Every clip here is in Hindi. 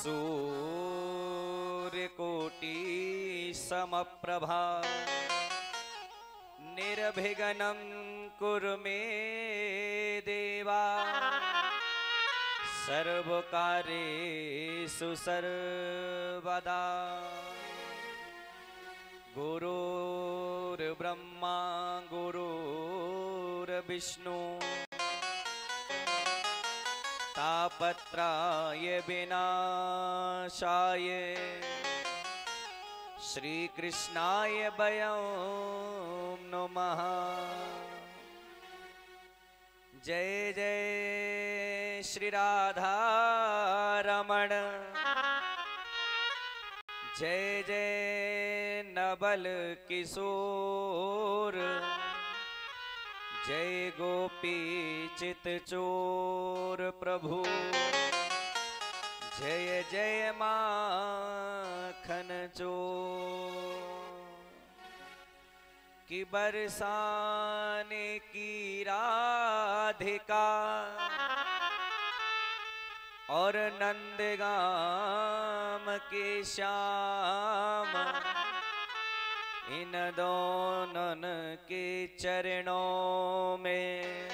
सूर्यकोटि समप्रभा निर्विघ्नं कुरु मे देवा सर्वकार्येषु सर्वदा। गुरुर्ब्रह्मा गुरुर्विष्णु तापत्रय विनाशाय श्रीकृष्णाय वयं नमः। जय जय श्री राधा रमण, जय जय नवल किशोर, जय गोपी चित चोर प्रभु, जय जय माखन चोर। कि बरसाने की राधिका और नंदगाम के श्याम, इन दोनों के चरणों में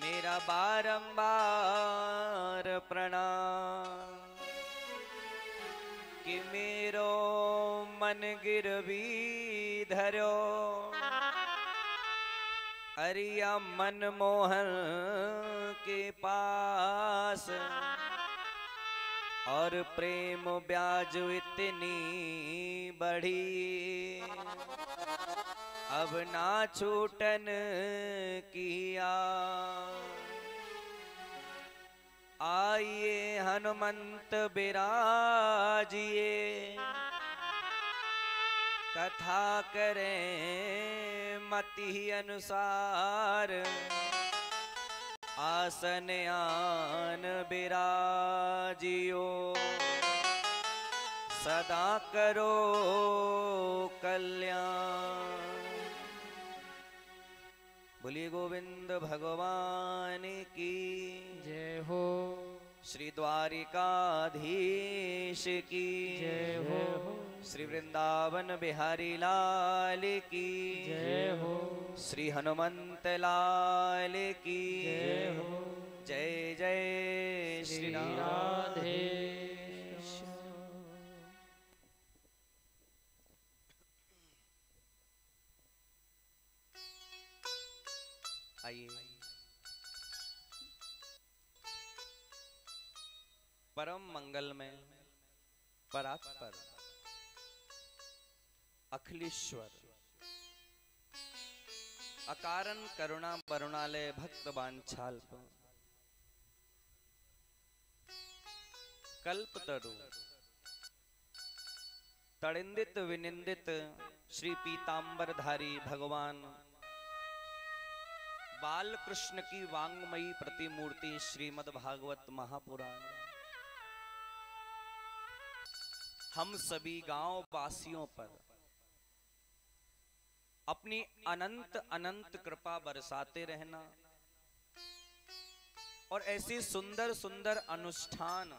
मेरा बारंबार प्रणाम। कि मेरो मन गिरवी धरो अरिया मनमोहन के पास, और प्रेम ब्याज इतनी बढ़ी अब ना छूटन किया। आइए हनुमंत बिराजिए, कथा करें मति अनुसार, आसन आन बिराजियो सदा करो कल्याण। बोलिए गोविंद भगवान की जय हो। श्री द्वारिकाधीश की जय हो। श्री वृंदावन बिहारी लाल की जय हो। श्री हनुमंत लाल की जय हो। जय जय श्री राधे। आइए परम मंगल में परात्पर अखिलेश्वर अकारण करुणा वरुणालय भक्त वांछाल्प कल्पतरु तड़िंदित विनिंदित श्री पीतांबरधारी भगवान बाल कृष्ण की वांगमयी प्रतिमूर्ति श्रीमद् भागवत महापुराण हम सभी गांव वासियों पर अपनी अनंत अनंत कृपा बरसाते रहना, और ऐसे सुंदर सुंदर अनुष्ठान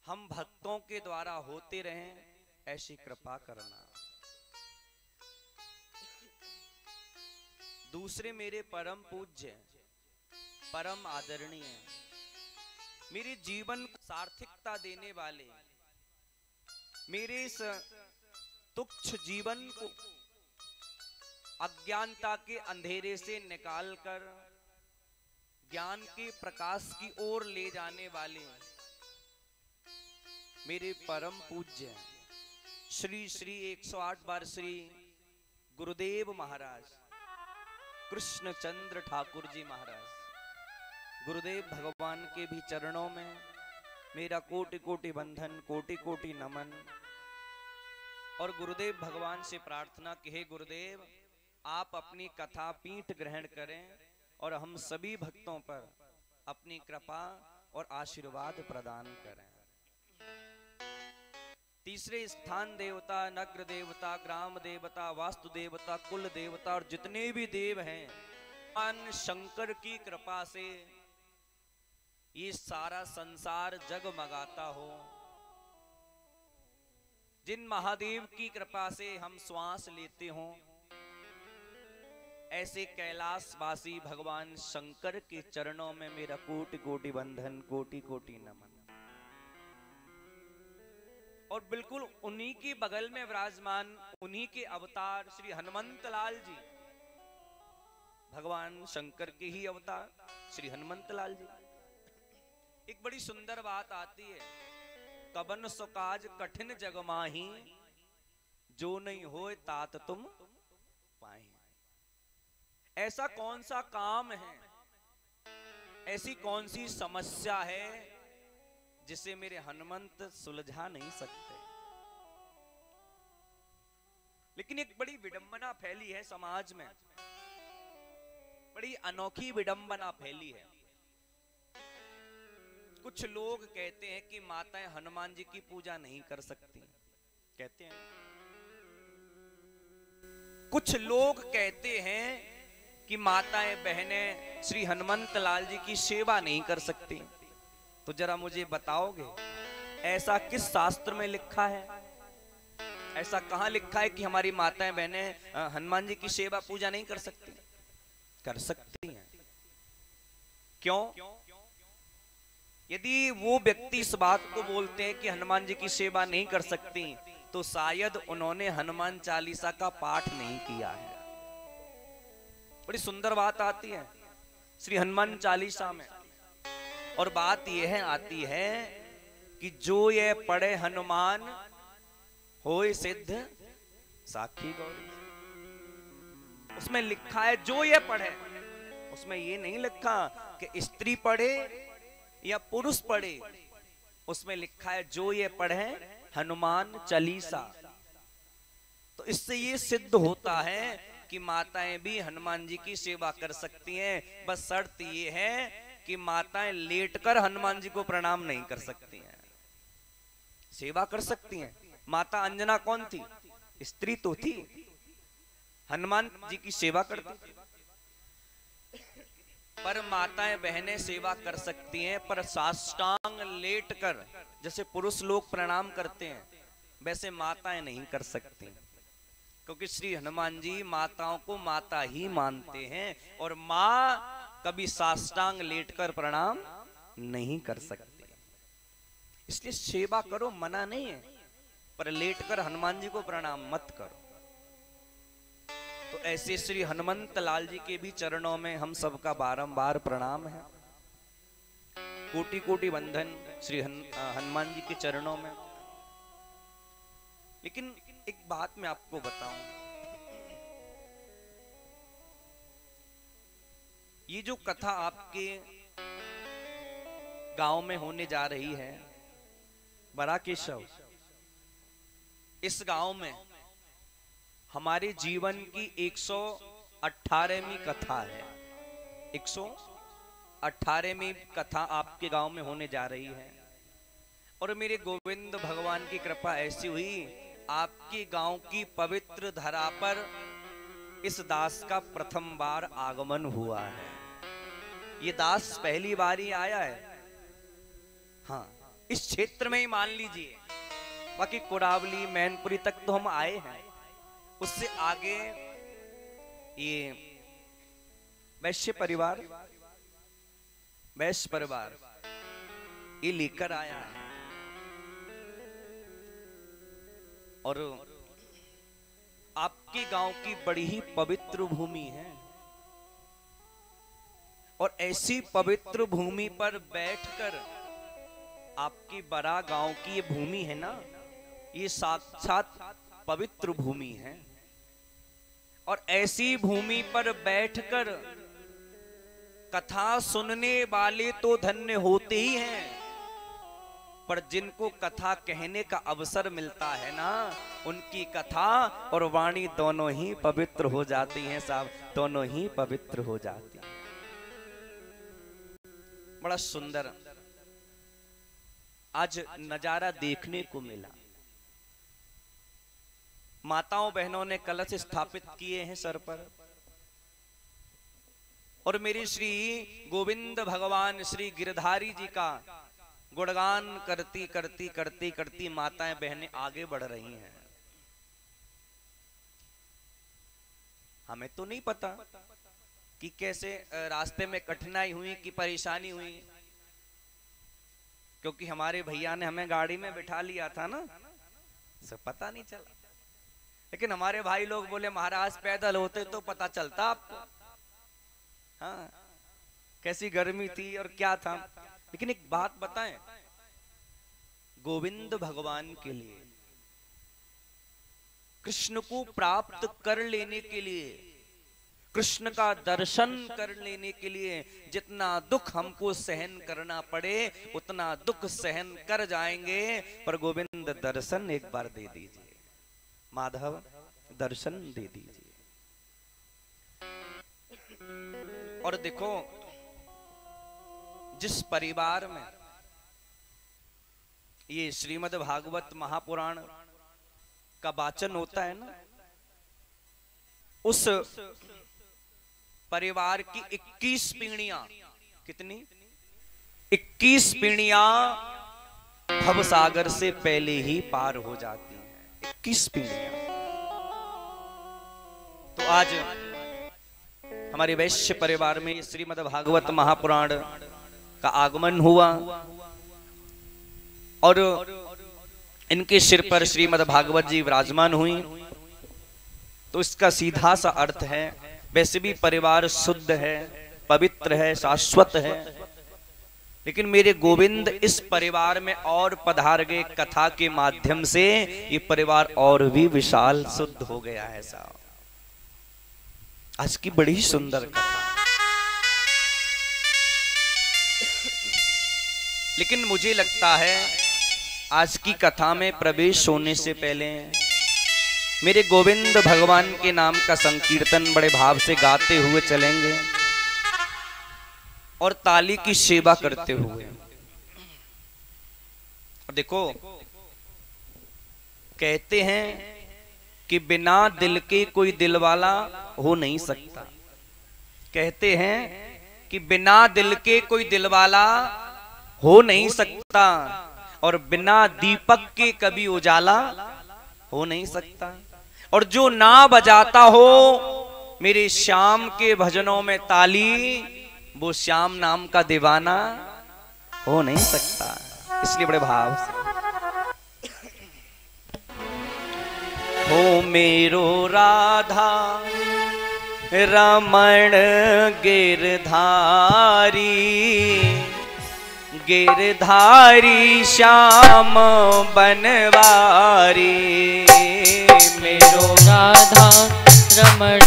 हम भक्तों के द्वारा होते रहें, ऐसी कृपा करना। दूसरे मेरे परम पूज्य परम आदरणीय मेरे जीवन को सार्थकता देने वाले, मेरे इस तुच्छ जीवन को अज्ञानता के अंधेरे से निकालकर ज्ञान के प्रकाश की ओर ले जाने वाले मेरे परम पूज्य श्री श्री 108 बार श्री गुरुदेव महाराज कृष्णचंद्र ठाकुर जी महाराज, गुरुदेव भगवान के भी चरणों में मेरा कोटि कोटि बंधन, कोटि कोटि नमन। और गुरुदेव भगवान से प्रार्थना कि हे गुरुदेव, आप अपनी कथा पीठ ग्रहण करें और हम सभी भक्तों पर अपनी कृपा और आशीर्वाद प्रदान करें। तीसरे स्थान देवता, नग्र देवता, ग्राम देवता, वास्तु देवता, कुल देवता और जितने भी देव हैं, भगवान शंकर की कृपा से ये सारा संसार जगमगाता हो, जिन महादेव की कृपा से हम श्वास लेते हों, ऐसे कैलाशवासी भगवान शंकर के चरणों में मेरा कोटि कोटि बंधन, कोटि कोटि नमन। और बिल्कुल उन्हीं के बगल में विराजमान, उन्हीं के अवतार श्री हनुमंत लाल जी, भगवान शंकर के ही अवतार श्री हनुमंत लाल जी। एक बड़ी सुंदर बात आती है, कबन सुकाज कठिन जग माही, जो नहीं होए तात तुम पाए। ऐसा कौन सा काम है, ऐसी कौन सी समस्या है जिसे मेरे हनुमंत सुलझा नहीं सकते। लेकिन एक बड़ी विडंबना फैली है समाज में, बड़ी अनोखी विडंबना फैली है। कुछ लोग कहते हैं कि माताएं हनुमान जी की पूजा नहीं कर सकती, कहते हैं। कुछ लोग कहते हैं कि माताएं बहनें श्री हनुमंत लाल जी की सेवा नहीं कर सकती। तो जरा मुझे बताओगे, ऐसा किस शास्त्र में लिखा है? ऐसा कहां लिखा है कि हमारी माताएं बहनें हनुमान जी की सेवा पूजा नहीं कर सकती? कर सकती हैं। क्यों? यदि वो व्यक्ति इस बात को बोलते हैं कि हनुमान जी की सेवा नहीं कर सकती, तो शायद उन्होंने हनुमान चालीसा का पाठ नहीं किया है। बड़ी सुंदर बात आती है श्री हनुमान चालीसा में, और बात यह आती है कि जो ये पढ़े हनुमान होए सिद्ध साखी गौरी। उसमें लिखा है जो ये पढ़े, उसमें ये नहीं लिखा कि स्त्री पढ़े या पुरुष पढ़े, उसमें लिखा है जो ये पढ़े हनुमान चालीसा। तो इससे ये सिद्ध होता है कि माताएं भी हनुमान जी की सेवा कर सकती हैं। बस शर्त ये है कि माताएं लेटकर हनुमान जी को प्रणाम नहीं कर सकती हैं, सेवा कर सकती हैं। माता अंजना कौन थी? स्त्री तो थी, हनुमान जी की सेवा करती थी। पर माताएं बहनें सेवा कर सकती हैं, पर साष्टांग लेटकर जैसे पुरुष लोग प्रणाम करते हैं, वैसे माताएं नहीं कर सकती। क्योंकि श्री हनुमान जी माताओं को माता ही मानते हैं, और माँ कभी साष्टांग लेटकर प्रणाम नहीं कर सकती। इसलिए सेवा करो, मना नहीं है, पर लेटकर हनुमान जी को प्रणाम मत करो। तो ऐसे श्री हनुमंत लाल जी के भी चरणों में हम सबका बारंबार प्रणाम है। कोटि कोटि बंधन श्री हनुमान जी के चरणों में। लेकिन एक बात मैं आपको बताऊं, ये जो कथा आपके गांव में होने जा रही है बड़ा केशव, इस गांव में हमारे जीवन की 118वीं कथा है। 118वीं कथा आपके गांव में होने जा रही है। और मेरे गोविंद भगवान की कृपा ऐसी हुई, आपके गांव की पवित्र धरा पर इस दास का प्रथम बार आगमन हुआ है। ये दास पहली बार ही आया है। हाँ, इस क्षेत्र में ही मान लीजिए, बाकी कोडावली मैनपुरी तक तो हम आए हैं, उससे आगे ये वैश्य परिवार ये लेकर आया है। और आपके गांव की बड़ी ही पवित्र भूमि है, और ऐसी पवित्र भूमि पर बैठकर आपकी बड़ा गांव की ये भूमि है ना, ये साक्षात पवित्र भूमि है। और ऐसी भूमि पर बैठकर कथा सुनने वाले तो धन्य होते ही हैं, पर जिनको कथा कहने का अवसर मिलता है ना, उनकी कथा और वाणी दोनों ही पवित्र हो जाती हैं साहब, दोनों ही पवित्र हो जाती हैं। बड़ा सुंदर आज नजारा देखने को मिला। माताओं बहनों ने कलश स्थापित किए हैं सर पर, और मेरे श्री गोविंद भगवान श्री गिरधारी जी का गुणगान करती करती करती करती माताएं बहनें आगे बढ़ रही हैं। हमें तो नहीं पता कि कैसे रास्ते में कठिनाई हुई कि परेशानी हुई, क्योंकि हमारे भैया ने हमें गाड़ी में बिठा लिया था ना, सब पता नहीं चला। लेकिन हमारे भाई लोग बोले महाराज पैदल होते तो पता चलता आपको, हाँ कैसी गर्मी थी और क्या था। लेकिन एक बात बताएं, गोविंद भगवान के लिए, कृष्ण को प्राप्त कर लेने के लिए, कृष्ण का दर्शन कर लेने के लिए जितना दुख हमको सहन करना पड़े उतना दुख सहन कर जाएंगे, पर गोविंद दर्शन एक बार दे दीजिए, माधव दर्शन दे दीजिए। और देखो, जिस परिवार में ये श्रीमद् भागवत महापुराण का वाचन होता है ना, उस परिवार की 21 पीढ़ियां, कितनी 21 पीढ़ियां भवसागर से पहले ही पार हो जाती हैं। 21 पीढ़ियां। तो आज हमारे वैश्य परिवार में श्रीमद् भागवत महापुराण का आगमन हुआ और इनके सिर पर श्रीमद् भागवत जी विराजमान हुई। तो इसका सीधा सा अर्थ है, वैसे भी परिवार शुद्ध है, पवित्र है, शाश्वत है, लेकिन मेरे गोविंद इस परिवार में और पधार गए कथा के माध्यम से, ये परिवार और भी विशाल शुद्ध हो गया है साहब। आज की बड़ी सुंदर कथा। लेकिन मुझे लगता है आज की कथा में प्रवेश होने से पहले मेरे गोविंद भगवान के नाम का संकीर्तन बड़े भाव से गाते हुए चलेंगे और ताली की सेवा करते हुए। देखो, कहते हैं कि बिना दिल के कोई दिलवाला हो नहीं सकता। कहते हैं कि बिना दिल के कोई दिलवाला हो नहीं सकता और बिना दीपक के कभी उजाला हो नहीं सकता। और जो ना बजाता हो मेरे श्याम के भजनों में ताली, वो श्याम नाम का दीवाना हो नहीं सकता। इसलिए बड़े भाव से हो मेरो राधा रमण गिरधारी, गिरधारी श्याम बनवारी। मेरो राधा रमण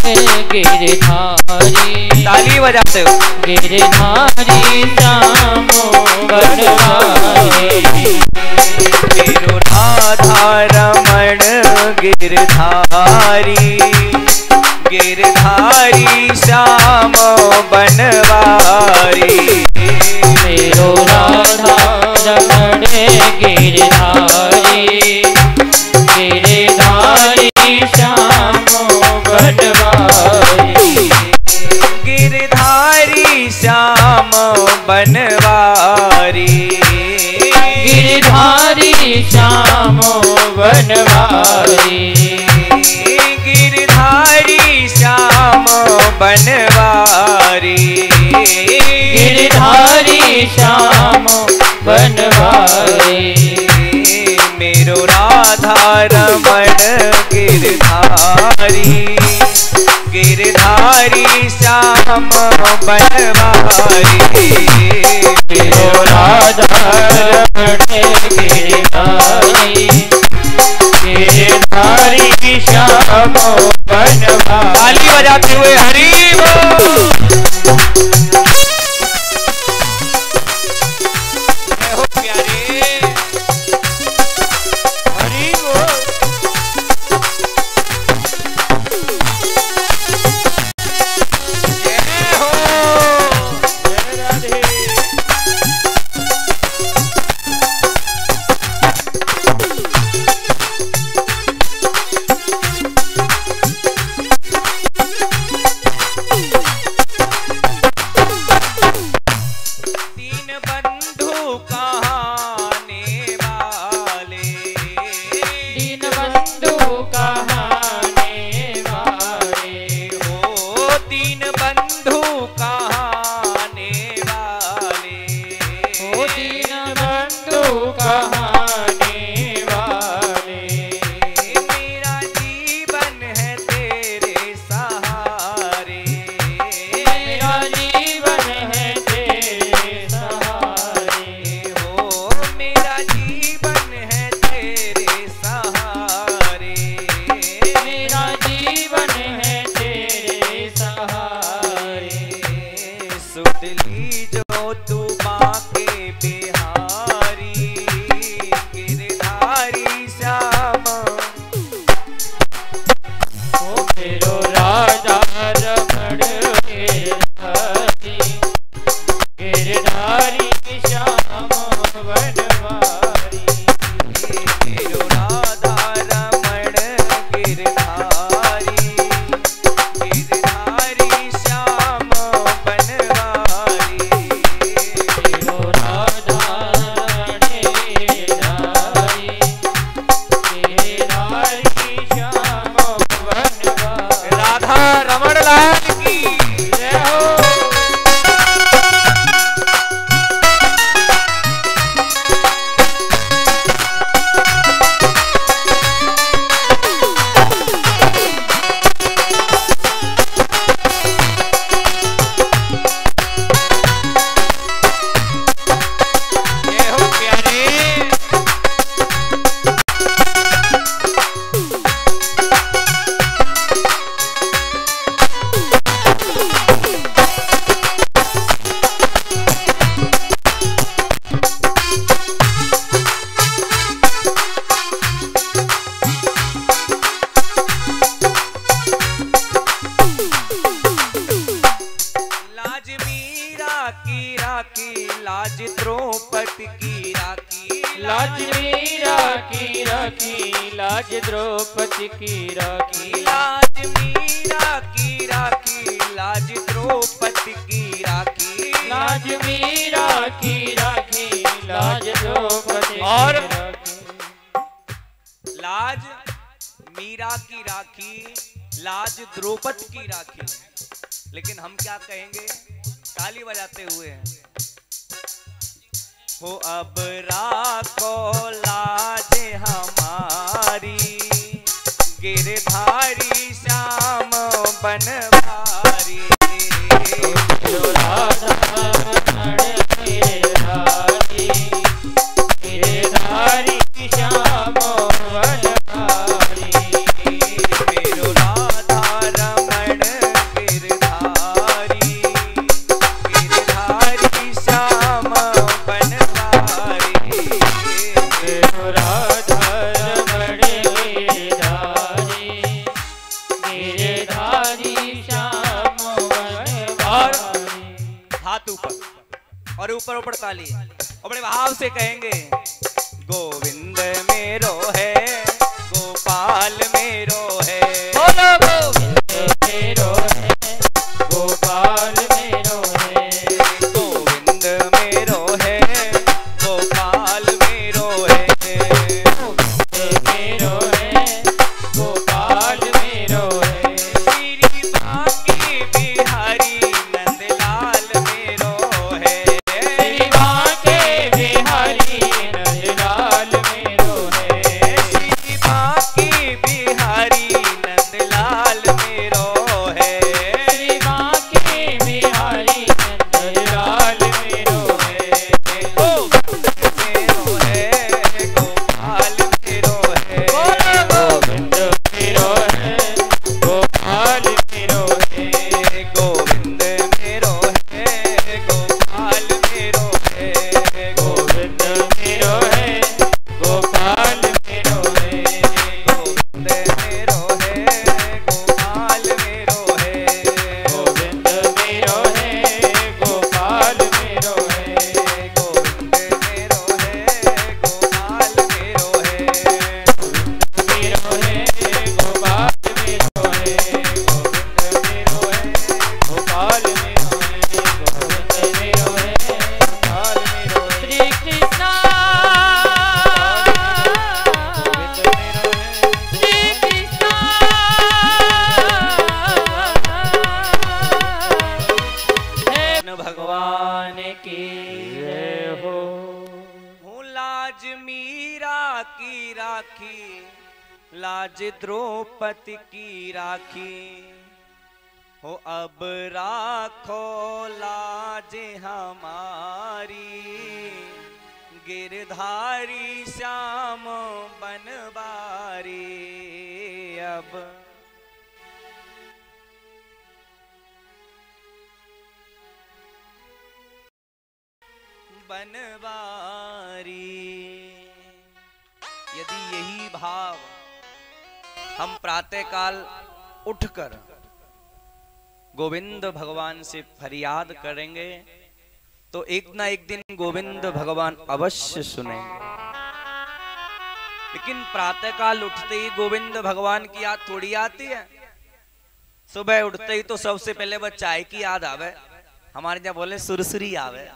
गिरधारी, ताली बजाते हो, गिरधारी श्याम बनवारी। मेरो राधा रमण गिरधारी, गिरधारी श्याम बनवारी। मेरो राधा रमण गिरधारी, गिरधारी श्याम बनवारी। गिरधारी श्याम बनवारी, गिरधारी श्याम बनवारी। गिरधारी श्याम बनवारी, गिरधारी श्याम बनवारी। मेरो राधा रमण गिरधारी, गिरधारी श्याम बनवारी। मेरो राधा रमण गिरधारी, गिरधारी श्याम बनवारी। ताली बजाते हुए हरि बोल। हो प्यारे हरि बोल। जय हो जय राधे। लाज मीरा की राखी, लाज द्रौपदी की राखी, लाज मीरा की राखी, लाज द्रौपदी की राखी, लाज मीरा की राखी, लाज द्रौपदी और की राखी। लाज मीरा की राखी, लाज द्रौपदी की राखी। लेकिन हम क्या कहेंगे ताली बजाते हुए? हो अब राखो लाज हमारी, गिरधारी श्याम बनवारी। गिरधारी श्याम बनवारी, मेरो राधा रमण गिरधारी, गिरधारी श्याम बनवारी। मेरो राधा रमण गिरधारी, गिरधारी श्याम बनवारी। हाथ ऊपर और ऊपर ऊपर ताली और बड़े भाव से कहेंगे, गोविंद मेरो है, गोपाल मेरो है, बोलो गोविंद मेरो है, गोपाल मेरो है, गोविंद मेरो है, गोपाल मेरो है, गोविंद मेरो है, गोपाल मेरो है, श्री बांके बिहारी नंदलाल मेरो है, श्री बांके बिहारी नंदलाल मेरो है, श्री बांके बिहारी नंदलाल मेरो है, श्री बांके बिहारी नंदलाल मेरो है, गोविंद मेरो है, गोपाल मेरो है, बोलो गोविंद मेरो है, गोपाल मेरो है, गोविंद मेरो है, गोपाल मेरो है, गोविंद मेरो है, गोपाल मेरो है, गोविंद मेरो है, गोपाल मेरो है, गोविंद मेरो है, गोपाल मेरो है, गोविंद मेरो है, गोपाल मेरो है, मेरो है, गोपाल मेरो है, गोविंद मेरो है, गोपाल मेरो है, गोविंद मेरो है, गोपाल मेरो है। श्री कृष्णा श्री कृष्णा कृष्ण भगवान की जय हो। हूँ लाज मीरा की राखी, लाज द्रौपदी की राखी, हो अब राखो लाज हमारी, गिरधारी श्याम बनवारी। अब बनवारी। यदि यही भाव हम प्रातःकाल उठकर गोविंद भगवान से फरियाद करेंगे तो एक ना एक दिन गोविंद भगवान अवश्य सुनेंगे। लेकिन प्रातःकाल उठते ही गोविंद भगवान की याद थोड़ी आती है। सुबह उठते ही तो सबसे पहले वह चाय की याद आवे, हमारे यहाँ बोले सुरसुरी आवे।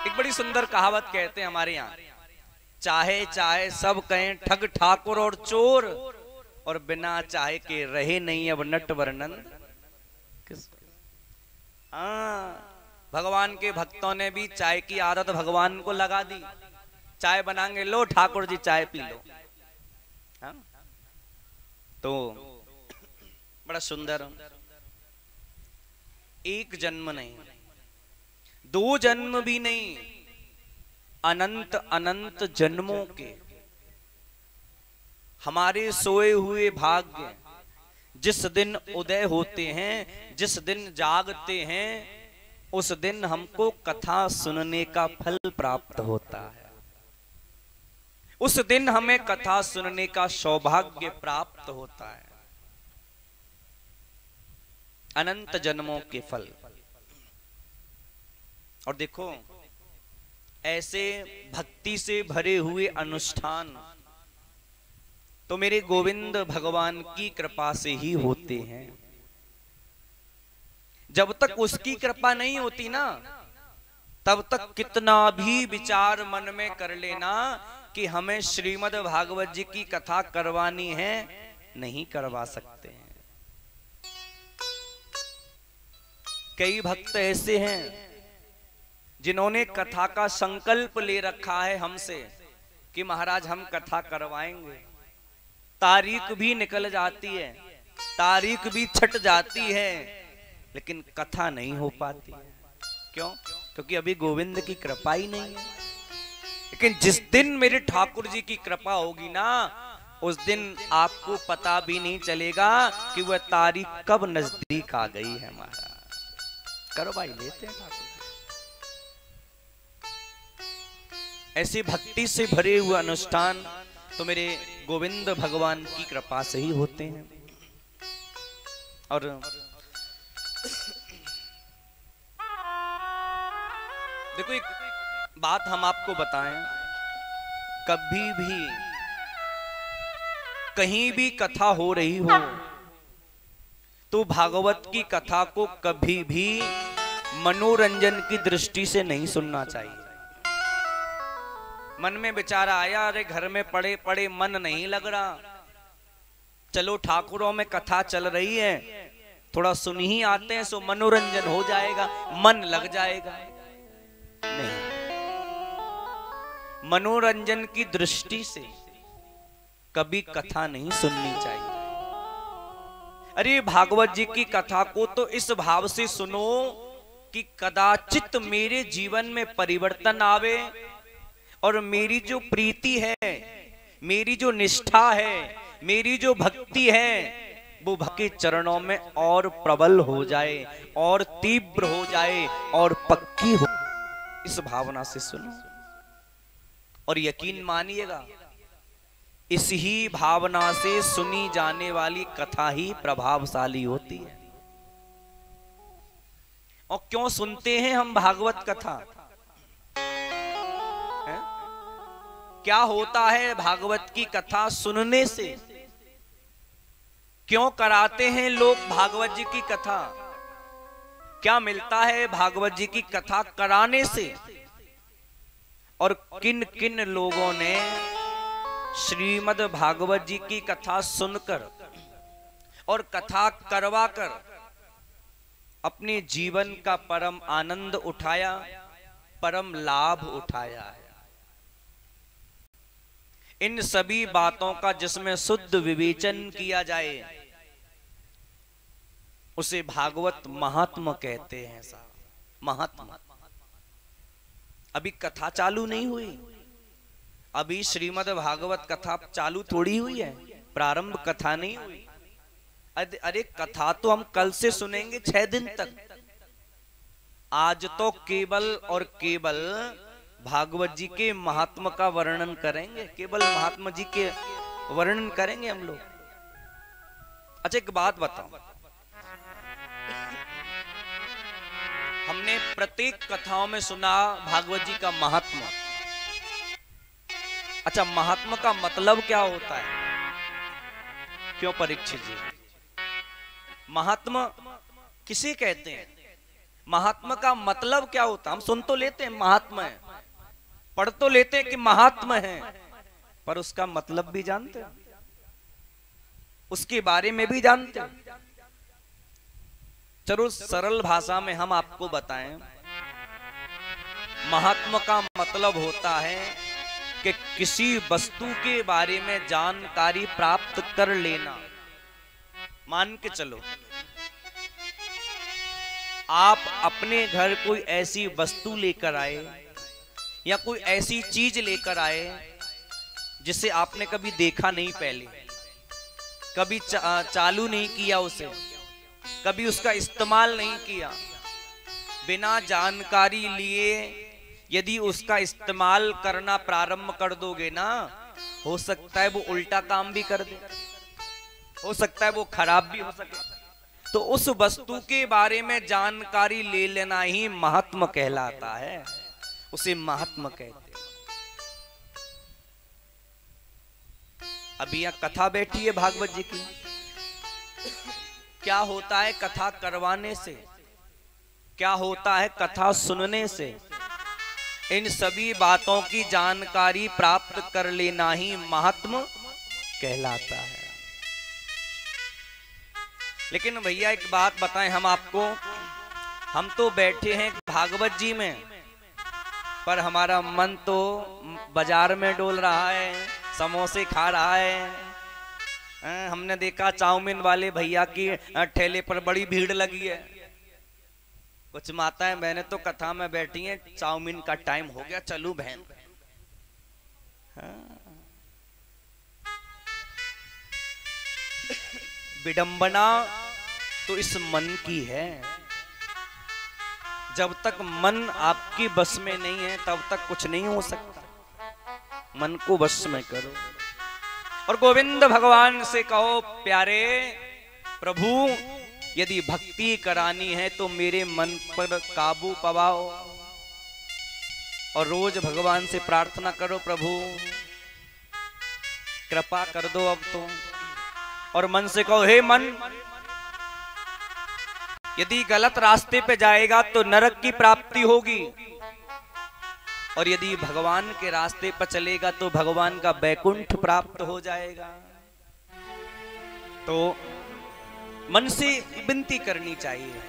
एक बड़ी सुंदर कहावत कहते हैं हमारे यहाँ, चाहे चाहे सब कहें ठग ठाकुर और चोर, और बिना चाहे के रहे नहीं अब नट वर्णन। भगवान के भक्तों ने भी चाय की आदत भगवान को लगा दी। चाय बनाएंगे, लो ठाकुर जी चाय पी लो। हाँ? तो बड़ा सुंदर, एक जन्म नहीं, दो जन्म भी नहीं, अनंत अनंत जन्मों के हमारे सोए हुए भाग्य जिस दिन उदय होते हैं, जिस दिन जागते हैं, उस दिन हमको कथा सुनने का फल प्राप्त होता है। उस दिन हमें कथा सुनने का सौभाग्य प्राप्त होता है। अनंत जन्मों के फल। और देखो ऐसे भक्ति से भरे हुए अनुष्ठान तो मेरे गोविंद भगवान की कृपा से ही होते हैं। जब तक उसकी कृपा नहीं होती ना, तब तक कितना भी विचार मन में कर लेना कि हमें श्रीमद् भागवत जी की कथा करवानी है, नहीं करवा सकते हैं। कई भक्त ऐसे हैं जिन्होंने कथा का संकल्प ले रखा है हमसे कि महाराज हम कथा करवाएंगे। तारीख भी निकल जाती है, तारीख भी छट जाती है, लेकिन कथा नहीं हो पाती। क्यों? क्योंकि अभी गोविंद की कृपा ही नहीं है। लेकिन जिस दिन मेरे ठाकुर जी की कृपा होगी ना, उस दिन आपको पता भी नहीं चलेगा कि वह तारीख कब नजदीक आ गई है। महाराज करवाई लेते हैं ठाकुर। ऐसी भक्ति से भरे हुए अनुष्ठान तो मेरे गोविंद भगवान की कृपा से ही होते हैं। और देखो एक बात हम आपको बताएं, कभी भी कहीं भी कथा हो रही हो तो भागवत की कथा को कभी भी मनोरंजन की दृष्टि से नहीं सुनना चाहिए। मन में विचार आया, अरे घर में पड़े पड़े मन नहीं लग रहा, चलो ठाकुरों में कथा चल रही है, थोड़ा सुन ही आते हैं, सो मनोरंजन हो जाएगा, मन लग जाएगा। नहीं, मनोरंजन की दृष्टि से कभी कथा नहीं सुननी चाहिए। अरे भागवत जी की कथा को तो इस भाव से सुनो कि कदाचित मेरे जीवन में परिवर्तन आवे और मेरी जो प्रीति है, मेरी जो निष्ठा है, मेरी जो भक्ति है, वो भक्ति चरणों में और प्रबल हो जाए, और तीव्र हो जाए, और पक्की हो। इस भावना से सुनो और यकीन मानिएगा, इस ही भावना से सुनी जाने वाली कथा ही प्रभावशाली होती है। और क्यों सुनते हैं हम भागवत कथा? क्या होता है भागवत की कथा सुनने से? क्यों कराते हैं लोग भागवत जी की कथा? क्या मिलता है भागवत जी की कथा कराने से? और किन किन लोगों ने श्रीमद् भागवत जी की कथा सुनकर और कथा करवाकर अपने जीवन का परम आनंद उठाया, परम लाभ उठाया है। इन सभी बातों का जिसमें शुद्ध विवेचन किया जाए उसे भागवत महात्मा कहते हैं। साहब महात्मा। अभी कथा चालू नहीं हुई, अभी श्रीमद् भागवत कथा चालू थोड़ी हुई है, प्रारंभ कथा नहीं हुई। अरे कथा तो हम कल से सुनेंगे 6 दिन तक। आज तो केवल और केवल भागवत जी के महात्मा का वर्णन करेंगे, केवल महात्मा जी के वर्णन करेंगे हम लोग। अच्छा एक बात बताओ, हमने प्रत्येक कथाओं में सुना भागवत जी का महात्मा। अच्छा महात्मा का मतलब क्या होता है? क्यों परीक्षित जी, महात्मा किसे कहते हैं? महात्मा का मतलब क्या होता है? हम सुन तो लेते हैं महात्मा है, पढ़ तो लेते हैं कि महात्मा है, पर उसका मतलब भी जानते हैं, उसके बारे में भी जानते हैं। चलो सरल भाषा में हम आपको बताएं, महात्मा का मतलब होता है कि किसी वस्तु के बारे में जानकारी प्राप्त कर लेना। मान के चलो आप अपने घर कोई ऐसी वस्तु लेकर आए या कोई ऐसी चीज लेकर आए जिसे आपने कभी देखा नहीं, पहले कभी चालू नहीं किया उसे, कभी उसका इस्तेमाल नहीं किया, बिना जानकारी लिए यदि उसका इस्तेमाल करना प्रारंभ कर दोगे ना, हो सकता है वो उल्टा काम भी कर दे, हो सकता है वो खराब भी हो सके। तो उस वस्तु के बारे में जानकारी ले लेना ही महात्मा कहलाता है। उसे महात्मा कहते। अभी यहां कथा बैठी है भागवत जी की। क्या होता है कथा करवाने से, क्या होता है कथा सुनने से? इन सभी बातों की जानकारी प्राप्त कर लेना ही महात्मा कहलाता है। लेकिन भैया एक बात बताएं हम आपको, हम तो बैठे हैं भागवत जी में, पर हमारा मन तो बाजार में डोल रहा है, समोसे खा रहा है। हमने देखा चाउमीन वाले भैया की ठेले पर बड़ी भीड़ लगी है। कुछ माताएं बहनें तो कथा में बैठी हैं, चाउमीन का टाइम हो गया, चलू बहन। विडंबना तो इस मन की है। जब तक मन आपकी बस में नहीं है तब तक कुछ नहीं हो सकता। मन को बस में करो और गोविंद भगवान से कहो, प्यारे प्रभु यदि भक्ति करानी है तो मेरे मन पर काबू पवाओ। और रोज भगवान से प्रार्थना करो, प्रभु कृपा कर दो अब तो। और मन से कहो, हे मन यदि गलत रास्ते पे जाएगा तो नरक की प्राप्ति होगी, और यदि भगवान के रास्ते पर चलेगा तो भगवान का बैकुंठ प्राप्त हो जाएगा। तो मन से विनती करनी चाहिए,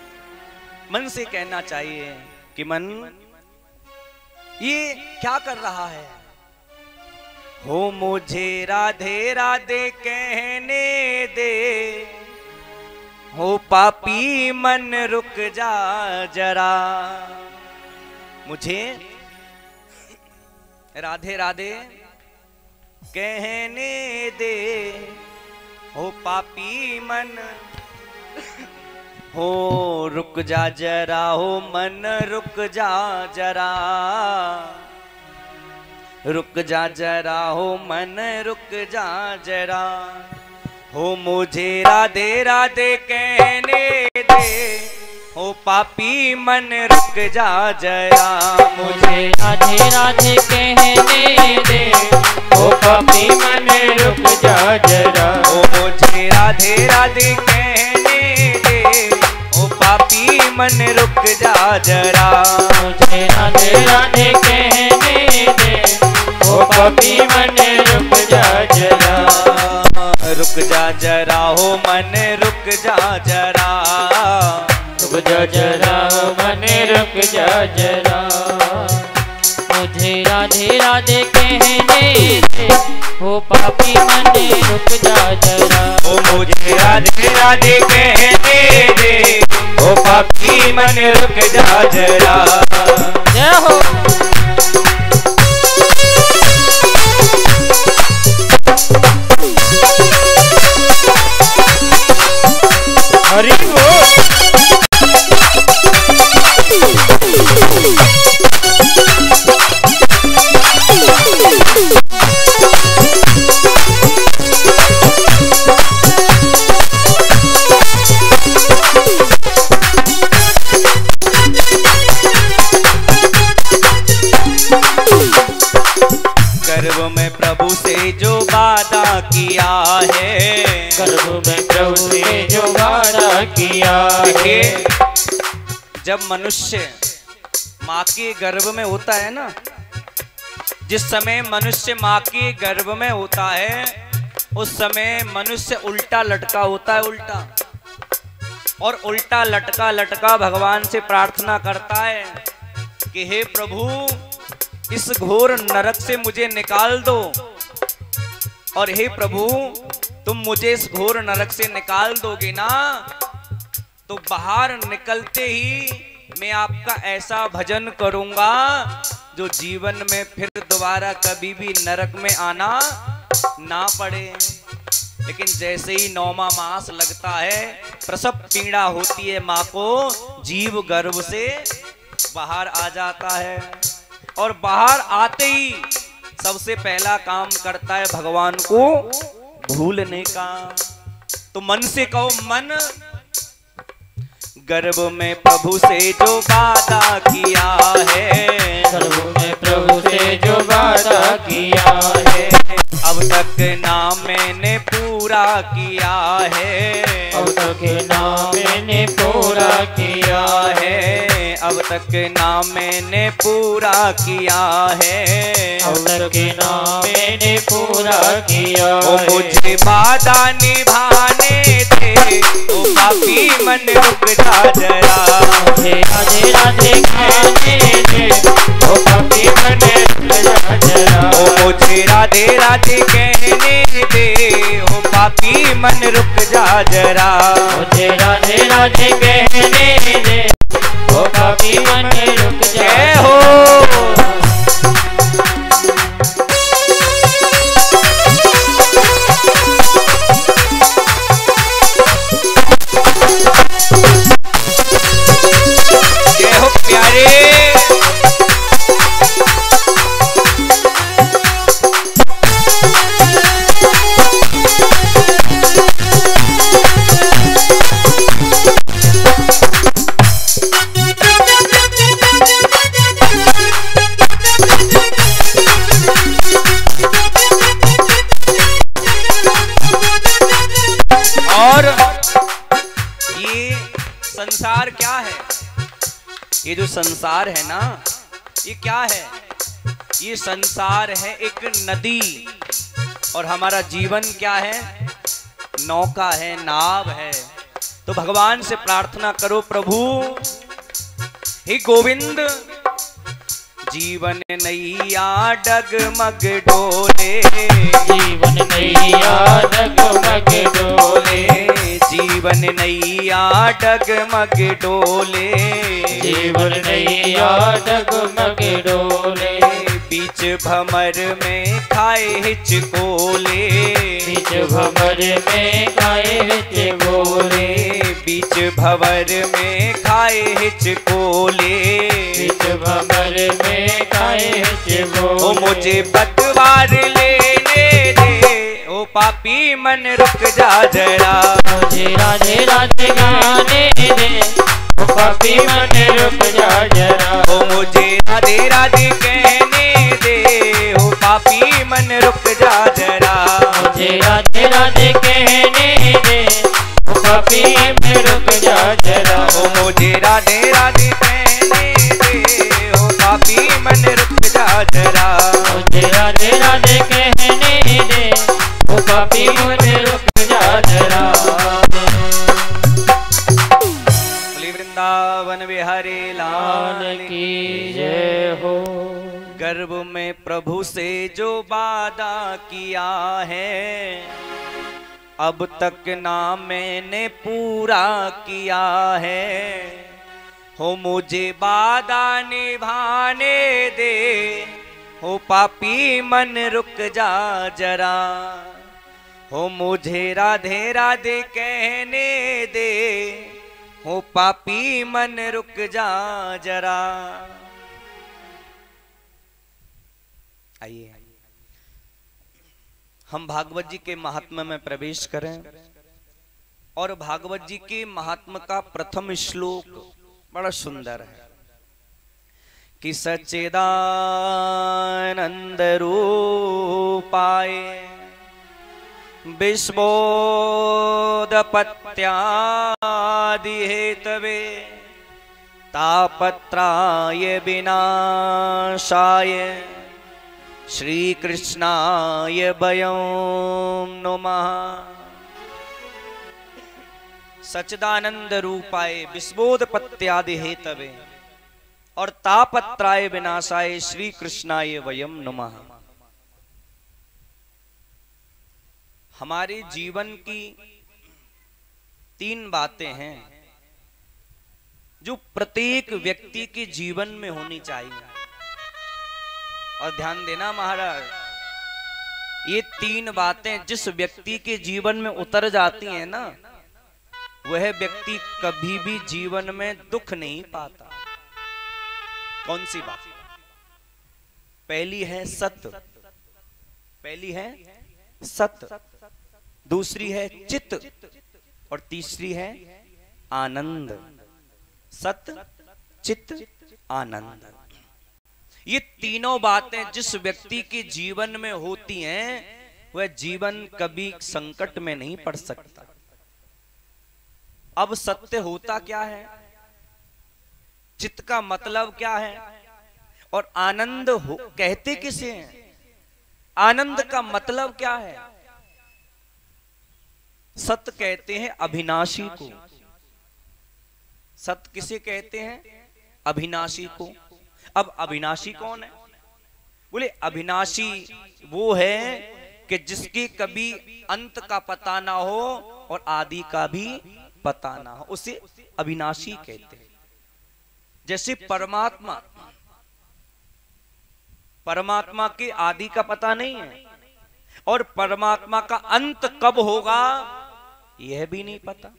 मन से कहना चाहिए कि मन ये क्या कर रहा है? हो मुझे राधे राधे कहने दे, हो पापी मन रुक जा जरा। मुझे राधे राधे कहने दे, हो पापी मन, हो रुक जा जरा, हो मन रुक जा जरा, रुक जा जरा, हो मन रुक जा जरा। हो मुझे राधे राधे कहने दे, हो पापी मन रुक जा जरा। मुझे राधे राधे कहने दे, हो पापी मन रुक जा जरा। हो मुझे राधे राधे कहने दे, हो पापी मन रुक जा जरा। मुझे राधे राधे कहने दे, हो पापी मन रुक जा जरा। रुक जा जरा, हो मन रुक जा जरा, रुक जा जरा, हो मन रुक जा जरा। मुझे राधे राधे कहने दे, हो पापी मन रुक जा जरा। हो मुझे राधे राधे कहने दे, हो पापी मन रुक जा जरा। जय हो। हरि बोल। गर्भ में प्रभु से जो वादा किया है, गर्भ में प्रभु से जो वादा किया है। जब मनुष्य माँ के गर्भ में होता है ना, जिस समय मनुष्य माँ के गर्भ में होता है उस समय मनुष्य उल्टा लटका होता है, उल्टा। और उल्टा लटका लटका भगवान से प्रार्थना करता है कि हे प्रभु इस घोर नरक से मुझे निकाल दो, और हे प्रभु तुम मुझे इस घोर नरक से निकाल दोगे ना, तो बाहर निकलते ही मैं आपका ऐसा भजन करूंगा जो जीवन में फिर दोबारा कभी भी नरक में आना ना पड़े। लेकिन जैसे ही 9वां मास लगता है, प्रसव पीड़ा होती है माँ को, जीव गर्भ से बाहर आ जाता है, और बाहर आते ही सबसे पहला काम करता है भगवान को भूलने का। तो मन से कहो, मन गर्भ में प्रभु से जो वादा किया है, गर्भ में प्रभु से जो वादा किया है, अब तक ना मैंने पूरा किया है, अब तक ना मैंने पूरा किया है, अब तक ना मैंने पूरा किया है, अब तक ना मैंने पूरा किया ओ है। मुझे वादा निभाने थे, ओ पापी मन रुक जा जरा, मुझे राधे राधे कहने दे, ओ पापी मन रुक जा जरा, ओ मुझे राधे राधे कहने दे, ओ पापी मन रुक जा जरा, मुझे राधे राधे कहने दे, ओ पापी मन रुक जा जय जरा। हो। जय हो प्यारे। और ये संसार क्या है? ये जो संसार है ना, ये क्या है? ये संसार है एक नदी, और हमारा जीवन क्या है? नौका है, नाव है। तो भगवान से प्रार्थना करो, प्रभु हे गोविंद, जीवन नैया डगमग डोले, जीवन नैया डगमग डोले, जीवन नैया डगमग डोले, जीवन नैया डगमग डोले, बीच भमर में खाए हिचकोले, बीच भंवर में खाए हिच बोले, बीच भंवर में खाए हिचकोले, बीच भंवर में खाए हिच बोले। ओ मुझे पतवार लेने दे, ओ पापी मन रुक जा जरा, मुझे राधे राधे गाने दे, ओ पापी मन रुक जा जरा, ओ मुझे राधे राधे कहने दे, ओ पापी मन रुक जा जरा, मुझे राधे राधे कहने दे, ओ पापी मन रुक जा जरा, ओ मुझे राधे राधे कहने दे, ओ पापी मन रुक जा जरा, मुझे राधे राधे कहने दे, ओ पापी मन रुक जा जरा। बोले वृंदावन बिहारी लाल लाल की। की जय हो। गर्भ में प्रभु से जो वादा किया है, अब तक ना मैंने पूरा किया है, हो मुझे वादा निभाने दे, हो पापी मन रुक जा जरा, हो मुझे राधे राधे कहने दे, हो पापी मन रुक जा जरा। आइए हम भागवत जी के महात्म्य में प्रवेश करें, और भागवत जी के महात्म्य का प्रथम श्लोक बड़ा सुंदर है कि सच्चिदानंद रूपाय विश्वोदपत्यादि हेतवे तापत्राय विनाशाय श्री कृष्णाय वयं नमः। सच्चिदानंद रूपाय विश्वोदपत्यादि हेतवे और तापत्राय विनाशाय श्री कृष्णाय वयं नमः। हमारे जीवन की तीन बातें हैं जो प्रत्येक व्यक्ति के जीवन में होनी चाहिए, और ध्यान देना महाराज, ये तीन बातें जिस व्यक्ति के जीवन में उतर जाती हैं ना, वह व्यक्ति कभी भी जीवन में दुख नहीं पाता। कौन सी बात? पहली है सत्य, पहली है सत्य, दूसरी है चित्त, और तीसरी है आनंद। सत, चित, आनंद। ये तीनों बातें जिस व्यक्ति के जीवन में होती हैं वह जीवन कभी संकट में नहीं पड़ सकता। अब सत्य होता क्या है, चित्त का मतलब क्या है, और आनंद कहते किसे हैं, आनंद का मतलब क्या है। सत्य कहते हैं अविनाशी को। सत्य किसे कहते हैं, अविनाशी को। अब अविनाशी कौन है, बोले अविनाशी वो है कि जिसके कभी अंत का पता ना हो और आदि का भी पता ना हो, उसे अविनाशी कहते हैं। जैसे परमात्मा, परमात्मा के आदि का पता नहीं है और परमात्मा का अंत कब होगा यह भी नहीं पता।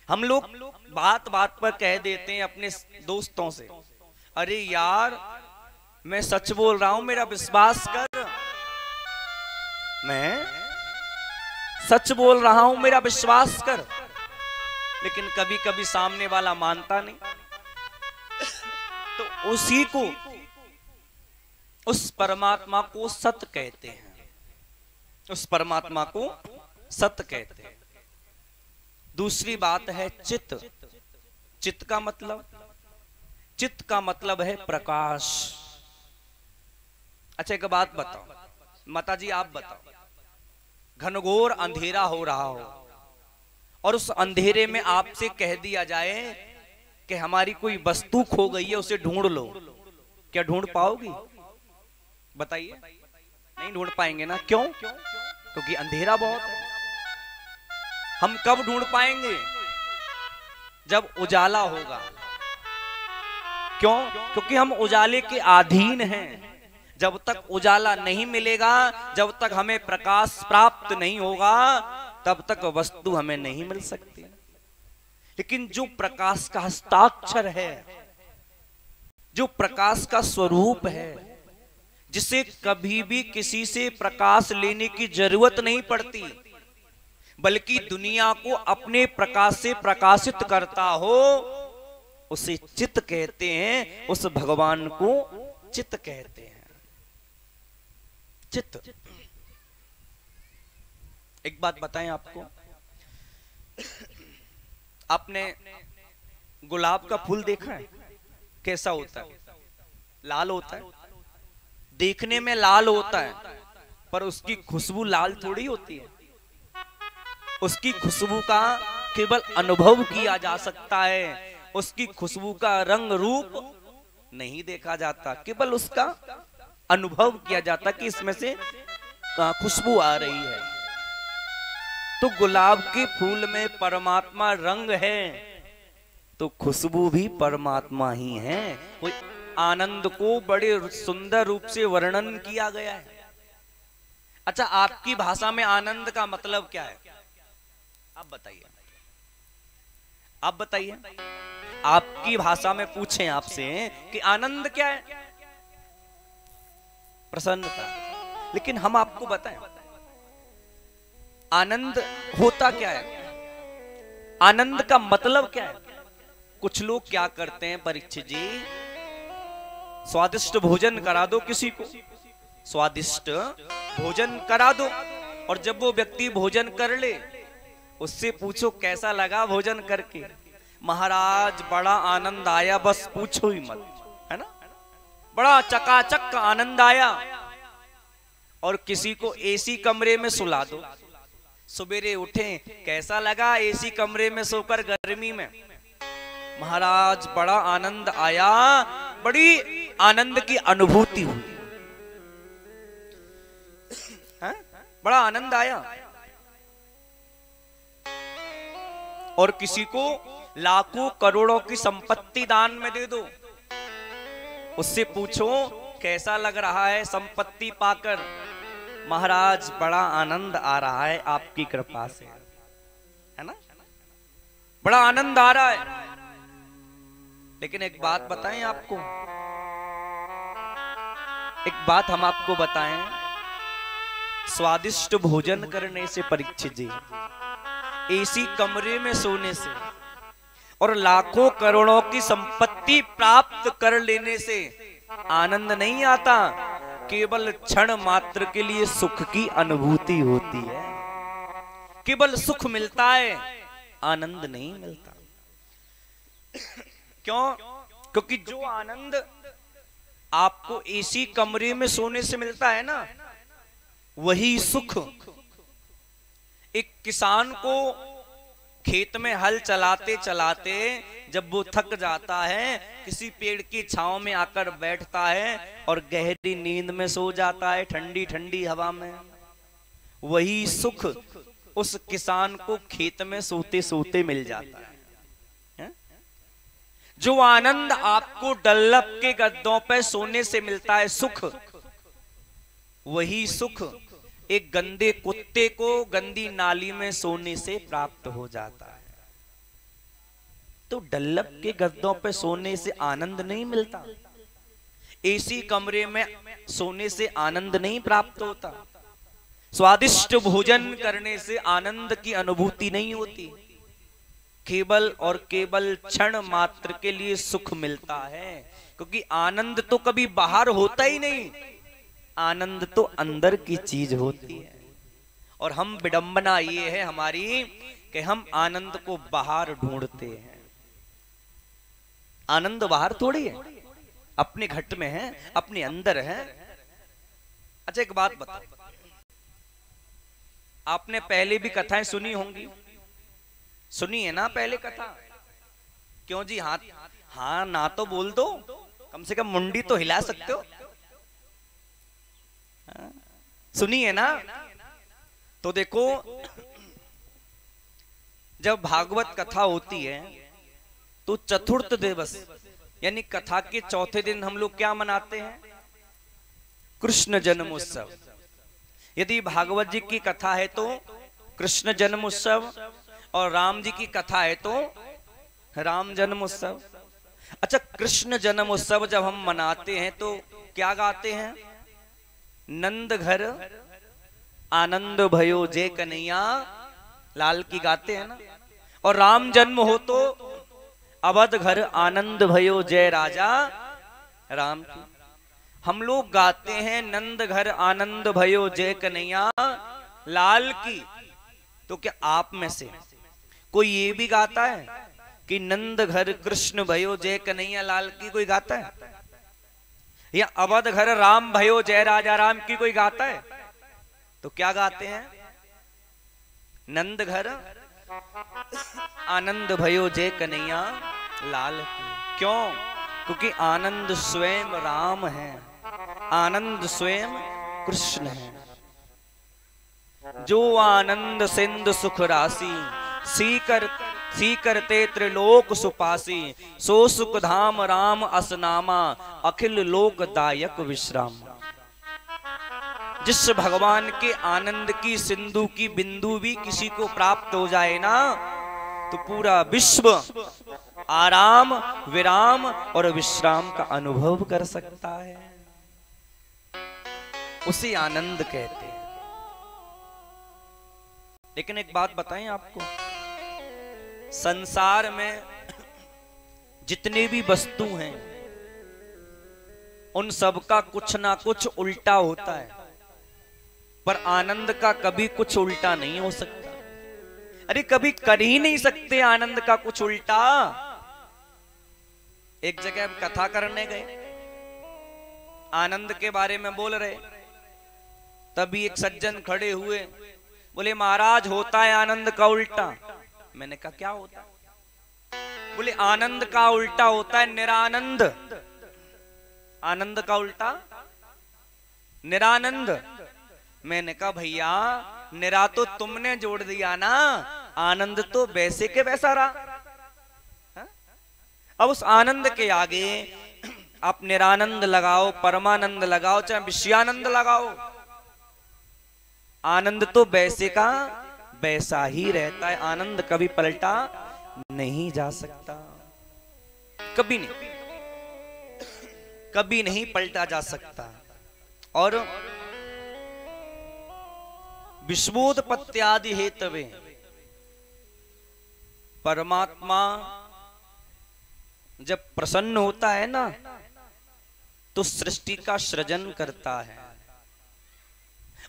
हम लोग बात बात पर कह देते हैं अपने दोस्तों से, अरे यार मैं सच बोल रहा हूं मेरा विश्वास कर, मैं सच बोल रहा हूं मेरा विश्वास कर। लेकिन कभी कभी सामने वाला मानता नहीं, तो उसी को, उस परमात्मा को सत्य कहते हैं, उस परमात्मा को सत्य कहते हैं। दूसरी बात है चित्त। चित्त का मतलब, चित्त का मतलब है प्रकाश। अच्छा एक बात बताओ, माता जी आप बताओ, घनघोर अंधेरा हो रहा हो और उस अंधेरे में आपसे कह दिया जाए कि हमारी कोई वस्तु खो गई है उसे ढूंढ लो, क्या ढूंढ पाओगी, बताइए, नहीं ढूंढ पाएंगे ना। क्यों, क्योंकि अंधेरा बहुत है। हम कब ढूंढ पाएंगे, जब उजाला होगा। क्यों, क्योंकि हम उजाले के अधीन हैं। जब तक उजाला नहीं मिलेगा, जब तक हमें प्रकाश प्राप्त नहीं होगा, तब तक वस्तु हमें नहीं मिल सकती। लेकिन जो प्रकाश का हस्ताक्षर है, जो प्रकाश का स्वरूप है, जिसे कभी भी किसी से प्रकाश लेने की जरूरत नहीं पड़ती, बल्कि दुनिया को अपने प्रकाश से प्रकाशित करता हो, उसे चित्त कहते हैं। उस भगवान को चित्त कहते हैं। चित्त। एक बात बताएं आपको, आपने गुलाब का फूल देखा है, कैसा होता है, लाल होता है, देखने में लाल होता है, पर उसकी खुशबू लाल थोड़ी होती है। उसकी खुशबू का केवल अनुभव किया जा सकता है, उसकी खुशबू का रंग रूप नहीं देखा जाता, केवल उसका अनुभव किया जाता कि इसमें से खुशबू आ रही है। तो गुलाब के फूल में परमात्मा रंग है, तो खुशबू भी परमात्मा ही है। कोई आनंद को बड़े सुंदर रूप से वर्णन किया गया है। अच्छा आपकी भाषा में आनंद का मतलब क्या है, आप बताइए, आप बताइए। आपकी भाषा में पूछें आपसे कि आनंद क्या है, प्रसन्नता। लेकिन हम आपको बताएं आनंद होता क्या है, आनंद का मतलब क्या है। कुछ लोग क्या करते हैं परीक्षित जी, स्वादिष्ट भोजन करा दो किसी को, स्वादिष्ट भोजन करा दो, और जब वो व्यक्ति भोजन कर ले उससे पूछो कैसा लगा भोजन करके, महाराज बड़ा आनंद आया, बस पूछो ही मत, है ना, बड़ा चकाचक आनंद आया। और किसी को एसी कमरे में सुला दो, सवेरे उठे कैसा लगा एसी कमरे में सोकर गर्मी में, महाराज बड़ा आनंद आया, बड़ी आनंद की अनुभूति हुई, है? बड़ा आनंद आया। और किसी को लाखों करोड़ों की संपत्ति दान में दे दो, उससे पूछो कैसा लग रहा है संपत्ति पाकर, महाराज बड़ा आनंद आ रहा है आपकी कृपा से, है ना, बड़ा आनंद आ रहा है। लेकिन एक बात बताएं आपको, एक बात हम आपको बताएं, स्वादिष्ट भोजन करने से परीक्षित जी, एसी कमरे में सोने से, और लाखों करोड़ों की संपत्ति प्राप्त कर लेने से आनंद नहीं आता, केवल क्षण मात्र के लिए सुख की अनुभूति होती है। केवल सुख मिलता है, आनंद नहीं मिलता। क्यों? क्योंकि जो आनंद आपको एसी कमरे में सोने से मिलता है ना, वही सुख एक किसान को खेत में हल चलाते चलाते जब वो थक जाता है, किसी पेड़ की छांव में आकर बैठता है और गहरी नींद में सो जाता है, ठंडी ठंडी हवा में, वही सुख उस किसान को खेत में सोते सोते मिल जाता है। जो आनंद आपको डल्लप के गद्दों पे सोने से मिलता है सुख, वही सुख एक गंदे कुत्ते को गंदी नाली में सोने से प्राप्त हो जाता है। तो डल्लप के गद्दों पे सोने से आनंद नहीं मिलता, एसी कमरे में सोने से आनंद नहीं प्राप्त होता, स्वादिष्ट भोजन करने से आनंद की अनुभूति नहीं होती। केवल और केवल क्षण मात्र के लिए सुख मिलता है, क्योंकि आनंद तो कभी बाहर होता ही नहीं, आनंद तो अंदर की चीज होती है। और हम विडंबना ये है हमारी कि हम आनंद को बाहर ढूंढते हैं। आनंद बाहर थोड़ी है, अपने घट में है, अपने अंदर है। अच्छा एक बात बताओ, आपने पहले भी कथाएं सुनी होंगी, सुनी है ना पहले कथा? क्यों जी? हाँ ना तो बोल दो, कम से कम मुंडी तो हिला सकते हो। सुनी है ना? तो देखो, जब भागवत कथा होती है तो चतुर्थ दिवस यानी कथा के चौथे दिन हम लोग क्या मनाते हैं? कृष्ण जन्मोत्सव। यदि भागवत जी की कथा है तो कृष्ण जन्मोत्सव, और राम जी की कथा है तो राम जन्मोत्सव। अच्छा, कृष्ण जन्मोत्सव जब हम मनाते हैं तो क्या गाते हैं? नंद घर आनंद भयो जय कन्हैया लाल की गाते हैं ना। और राम जन्म हो तो अवध घर आनंद भयो जय राजा राम की। हम लोग गाते हैं नंद घर आनंद भयो जय कन्हैया लाल की। तो क्या आप में से कोई ये भी गाता है कि नंद घर कृष्ण भयो जय कन्हैया लाल की? कोई गाता है? या अवध घर राम भयो जय राजा राम की कोई गाता है? तो क्या गाते हैं? नंद घर आनंद भयो जय कन्हैया लाल की। क्यों? क्योंकि आनंद स्वयं राम है, आनंद स्वयं कृष्ण है। जो आनंद सिंधु सुख राशि सीकर ते त्रिलोक सुपासी, सो सुख धाम राम असनामा अखिल लोक दायक विश्राम। जिस भगवान के आनंद की सिंधु की बिंदु भी किसी को प्राप्त हो जाए ना, तो पूरा विश्व आराम विराम और विश्राम का अनुभव कर सकता है। उसे आनंद कहते हैं। लेकिन एक बात बताएं आपको, संसार में जितने भी वस्तु हैं उन सब का कुछ ना कुछ उल्टा होता है, पर आनंद का कभी कुछ उल्टा नहीं हो सकता। अरे कभी कर ही नहीं सकते आनंद का कुछ उल्टा। एक जगह हम कथा करने गए, आनंद के बारे में बोल रहे, तभी एक सज्जन खड़े हुए, बोले महाराज होता है आनंद का उल्टा। मैंने कहा क्या होता है? बोले आनंद का उल्टा होता है निरानंद। आनंद का उल्टा निरानंद। मैंने कहा भैया निरा तो तुमने जोड़ दिया ना, आनंद तो वैसे के वैसा रहा। अब उस आनंद के आगे आप निरानंद लगाओ, परमानंद लगाओ, चाहे विषयानंद लगाओ, आनंद तो वैसे का वैसा ही रहता है। आनंद कभी पलटा नहीं जा सकता, कभी नहीं, कभी नहीं पलटा जा सकता। और विश्वोत्पत्त्यादि हेतवे परमात्मा जब प्रसन्न होता है ना तो सृष्टि का सृजन करता है,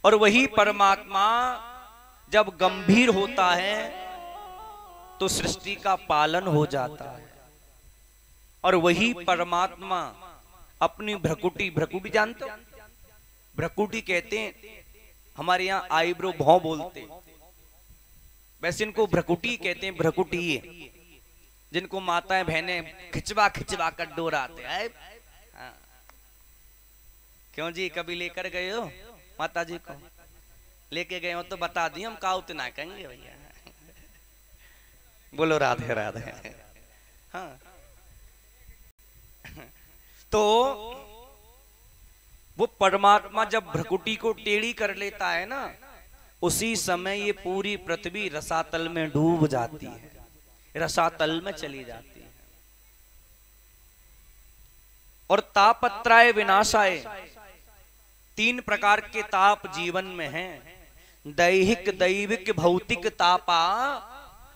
और वही परमात्मा जब गंभीर होता है तो सृष्टि का पालन हो जाता है। और वही परमात्मा अपनी भ्रकुटी, भ्रकुटी जानते हो? भ्रकुटी कहते हैं, हमारे यहाँ आईब्रो भौं बोलते, वैसे इनको भ्रकुटी कहते हैं। भ्रकुटी है जिनको माताएं बहनें खिंचवा खिंचवा कर डोराते हैं। हाँ। क्यों जी, कभी लेकर गए हो माता जी को? लेके गए हो तो बता दिए, हम काउत ना कहेंगे भैया। बोलो राधे राधे। हाँ। तो वो परमात्मा जब भ्रकुटी को टेढ़ी कर लेता है ना, उसी समय ये पूरी पृथ्वी रसातल में डूब जाती है, रसातल में चली जाती है। और तापत्राय विनाशाय, 3 प्रकार के ताप जीवन में हैं। दैहिक, दैविक, भौतिक तापा,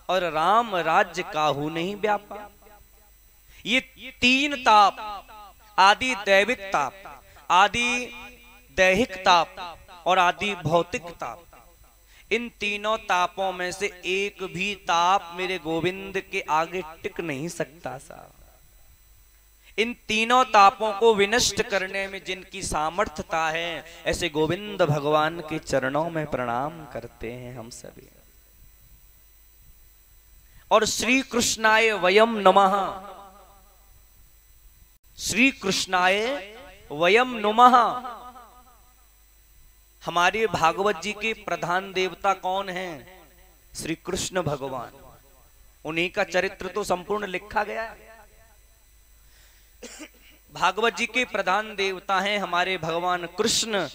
और राम राज्य काहू नहीं व्यापा। ये 3 ताप, आदि दैविक ताप, आदि दैहिक ताप और आदि भौतिक ताप, इन तीनों तापों में से एक भी ताप मेरे गोविंद के आगे टिक नहीं सकता साहब। इन तीनों तापों को विनष्ट करने में जिनकी सामर्थ्यता है, ऐसे गोविंद भगवान के चरणों में प्रणाम करते हैं हम सभी। और श्री कृष्णाय वयम नमः, श्री कृष्णाय वयम नमः। हमारे भागवत जी के प्रधान देवता कौन हैं? श्री कृष्ण भगवान। उन्हीं का चरित्र तो संपूर्ण लिखा गया है। भागवत जी के प्रधान देवता हैं हमारे भगवान कृष्ण।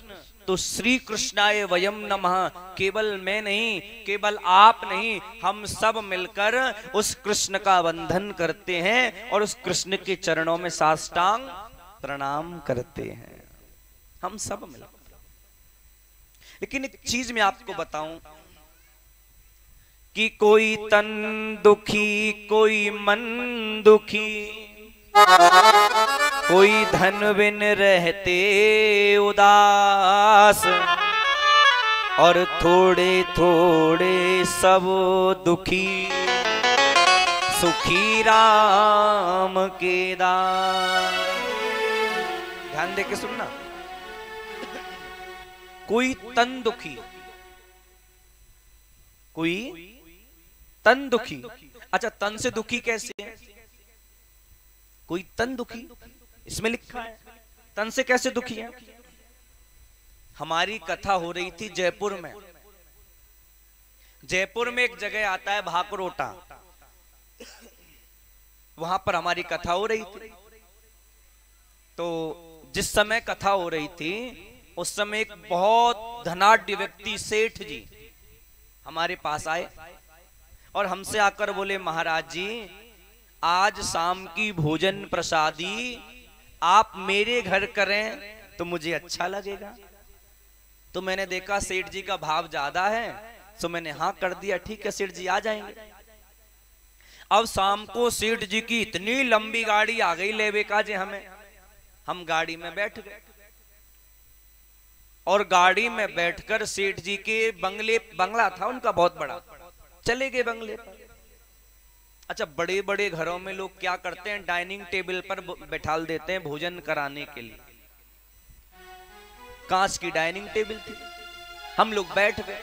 तो श्री कृष्णाय वयम नमः, केवल मैं नहीं, केवल आप नहीं, हम सब मिलकर उस कृष्ण का वंदन करते हैं और उस कृष्ण के चरणों में साष्टांग प्रणाम करते हैं, हम सब मिलकर। लेकिन एक चीज मैं आपको बताऊं कि कोई तन दुखी, कोई मन दुखी, कोई धन बिन रहते उदास, और थोड़े थोड़े सब दुखी, सुखी राम के दास। ध्यान दे के सुनना। कोई तन दुखी, कोई तन दुखी। अच्छा, तन से दुखी कैसे है? कोई तन दुखी, इसमें लिखा है तन से कैसे दुखी है? हमारी कथा हो रही थी जयपुर में। जयपुर में एक जगह आता है भाकरोटा, वहां पर हमारी कथा हो रही थी। तो जिस समय कथा हो रही थी उस समय एक बहुत धनाढ्य व्यक्ति सेठ जी हमारे पास आए और हमसे आकर बोले, महाराज जी आज शाम की भोजन प्रसादी आप मेरे घर करें तो मुझे अच्छा लगेगा। तो मैंने देखा सेठ जी का भाव ज्यादा है, तो मैंने हाँ कर दिया, ठीक है सेठ जी आ जाएंगे। अब शाम को सेठ जी की इतनी लंबी गाड़ी आ गई लेवे का जे हमें, हम गाड़ी में बैठ गए और गाड़ी में बैठकर सेठ जी के बंगला था उनका बहुत बड़ा, चले गए बंगले पर। अच्छा, बड़े बड़े घरों में लोग क्या करते हैं, डाइनिंग टेबल पर बैठाल देते हैं भोजन कराने के लिए। कांच की डाइनिंग टेबल थी, हम लोग बैठ गए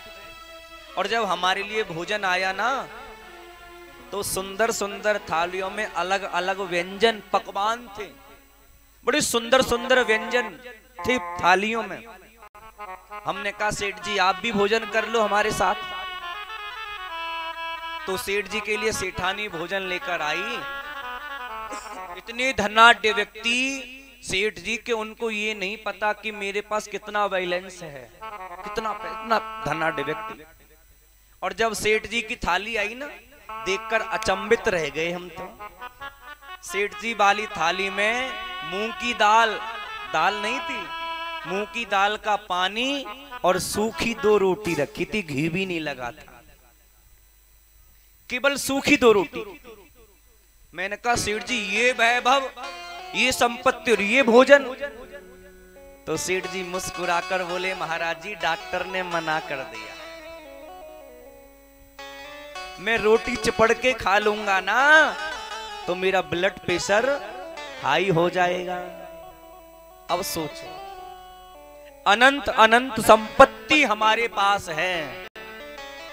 और जब हमारे लिए भोजन आया ना तो सुंदर सुंदर थालियों में अलग अलग व्यंजन पकवान थे, बड़े सुंदर सुंदर व्यंजन थे थालियों में। हमने कहा सेठ जी आप भी भोजन कर लो हमारे साथ। तो सेठ जी के लिए सेठानी भोजन लेकर आई। इतने धनाढ्य व्यक्ति सेठ जी के, उनको ये नहीं पता कि मेरे पास कितना बैलेंस है, कितना धनाढ्य व्यक्ति। और जब सेठ जी की थाली आई ना, देखकर अचंभित रह गए हम तो। सेठ जी वाली थाली में मूंग की दाल नहीं थी, मूंग की दाल का पानी और सूखी 2 रोटी रखी थी, घी भी नहीं लगा था, केवल सूखी 2 रोटी। मैंने कहा सेठ जी ये वैभव, ये संपत्ति और ये भोजन। तो सेठ जी मुस्कुराकर बोले महाराज जी डॉक्टर ने मना कर दिया, मैं रोटी चिपड़ के खा लूंगा ना तो मेरा ब्लड प्रेशर हाई हो जाएगा। अब सोचो, अनंत अनंत संपत्ति हमारे पास है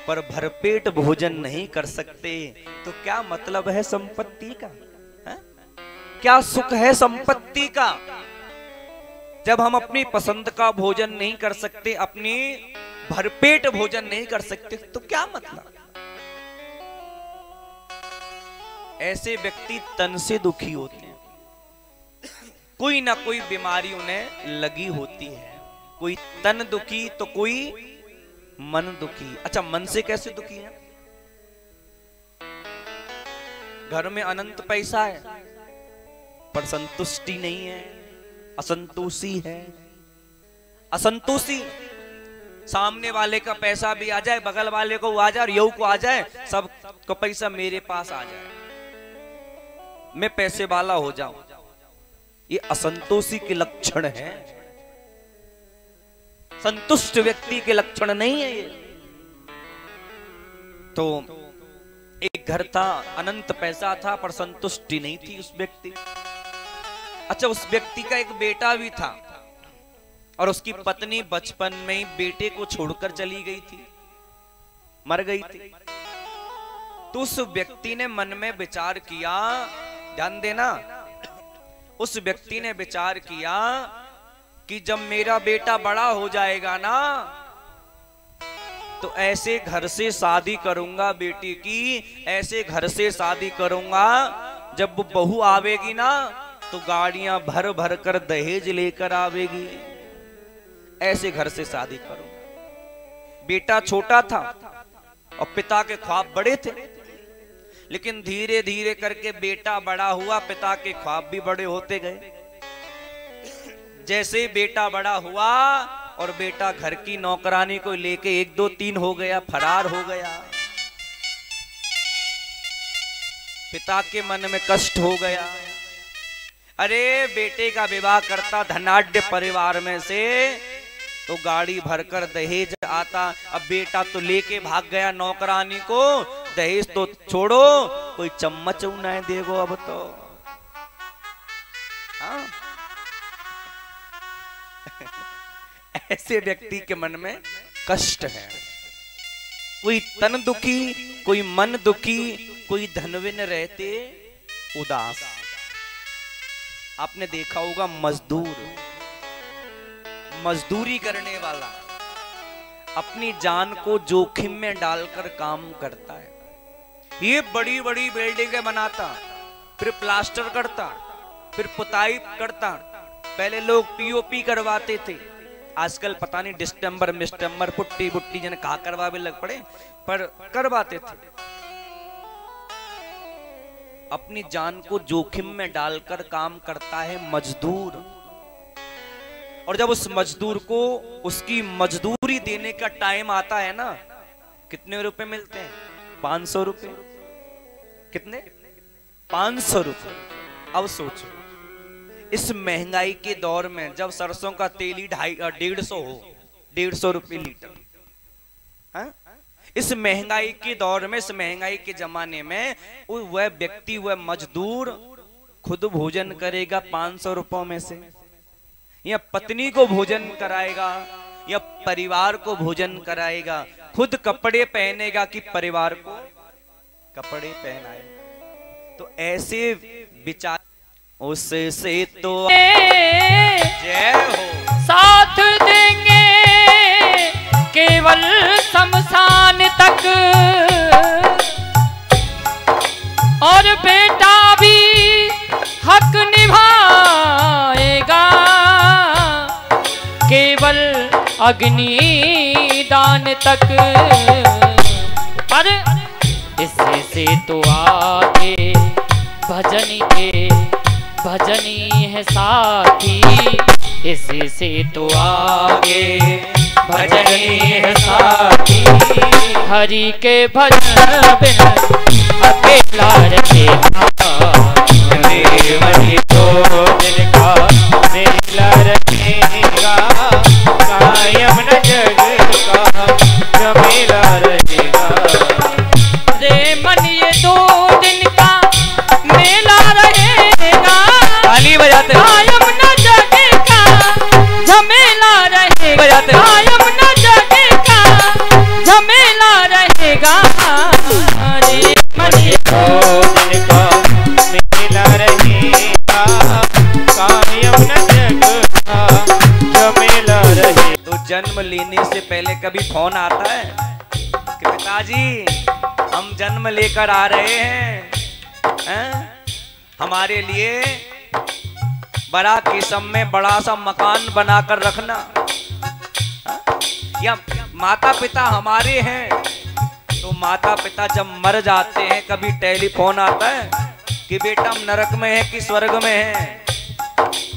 पर भरपेट भोजन नहीं कर सकते, तो क्या मतलब है संपत्ति का? है? क्या सुख है संपत्ति का? जब हम अपनी पसंद का भोजन नहीं कर सकते, अपनी भरपेट भोजन नहीं कर सकते, तो क्या मतलब? ऐसे व्यक्ति तन से दुखी होते हैं, कोई ना कोई बीमारी उन्हें लगी होती है, कोई तन दुखी तो कोई मन दुखी। अच्छा, मन से कैसे दुखी है? घर में अनंत पैसा है पर संतुष्टि नहीं है, असंतोषी है। असंतोषी, सामने वाले का पैसा भी आ जाए, बगल वाले को आ जाए और यू को आ जाए, सब को पैसा मेरे पास आ जाए, मैं पैसे वाला हो जाऊं, ये असंतोषी के लक्षण है, संतुष्ट व्यक्ति के लक्षण नहीं है ये। तो एक घर था, अनंत पैसा था पर संतुष्टि नहीं थी उस व्यक्ति। अच्छा, उस व्यक्ति का एक बेटा भी था और उसकी पत्नी बचपन में ही बेटे को छोड़कर चली गई थी, मर गई थी। तो उस व्यक्ति ने मन में विचार किया, ध्यान देना, उस व्यक्ति ने विचार किया कि जब मेरा बेटा बड़ा हो जाएगा ना तो ऐसे घर से शादी करूंगा बेटी की, ऐसे घर से शादी करूंगा जब वो बहू आवेगी ना तो गाड़ियां भर भर कर दहेज लेकर आवेगी, ऐसे घर से शादी करूंगा। बेटा छोटा था और पिता के ख्वाब बड़े थे, लेकिन धीरे धीरे करके बेटा बड़ा हुआ, पिता के ख्वाब भी बड़े होते गए। जैसे बेटा बड़ा हुआ और बेटा घर की नौकरानी को लेके 1 2 3 हो गया, फरार हो गया, पिता के मन में कष्ट हो गया। अरे बेटे का विवाह करता धनाढ्य परिवार में से तो गाड़ी भरकर दहेज आता, अब बेटा तो लेके भाग गया नौकरानी को, दहेज तो छोड़ो कोई चम्मच नहीं देगो अब तो। हाँ? ऐसे व्यक्ति के मन में कष्ट है, कोई तन दुखी, कोई मन दुखी, कोई धनविन रहते उदास। आपने देखा होगा मजदूर, मजदूरी करने वाला अपनी जान को जोखिम में डालकर काम करता है। ये बड़ी बड़ी बिल्डिंगें बनाता, फिर प्लास्टर करता, फिर पुताई करता। पहले लोग पीओपी करवाते थे, आजकल पता नहीं डिस्टेम्बर मिस्टेम्बर पुट्टी बुट्टी जन कहा करवावे लग पड़े, पर करवाते थे। अपनी जान को जोखिम में डालकर काम करता है मजदूर, और जब उस मजदूर को उसकी मजदूरी देने का टाइम आता है ना, कितने रुपए मिलते हैं? 500 रुपए। कितने? 500 रुपए। अब सोचो, इस महंगाई के दौर में जब सरसों का तेल ही 150 हो, 150 रुपए लीटर, हाँ? इस महंगाई के दौर में, इस महंगाई के जमाने में वह व्यक्ति, वह मजदूर खुद भोजन करेगा 500 रुपयों में से, या पत्नी को भोजन कराएगा, या परिवार को भोजन कराएगा, खुद कपड़े पहनेगा कि परिवार को कपड़े पहनाएगा? तो ऐसे विचार उससे तो जय हो साथ देंगे केवल शमशान तक, और बेटा भी हक निभाएगा केवल अग्नि दान तक। पर इससे तो आगे भजनी है साथी, इससे तो आगे भजनी है साथी। हरि के भजन बिन अकेला रहता रे मन ये 2 दिन का मेला रहेगा, कायम न जग का झमेला रहेगा। रे मन ये 2 दिन का मेला रहेगा, ताली बजाते कायम न जगेगा झमेला रहेगा, बजाते कायम न जगेगा झमेला रहेगा। रे मन ये 2 दिन का मेला रहेगा, कायम न जग का झमेला रहेगा। तो जन्म लेने से पहले कभी फोन आता है कि पिताजी हम जन्म लेकर आ रहे हैं? हमारे लिए बड़ा किस्म में बड़ा सा मकान बनाकर रखना। या माता पिता हमारे हैं तो माता पिता जब मर जाते हैं कभी टेलीफोन आता है कि बेटा हम नरक में है कि स्वर्ग में है?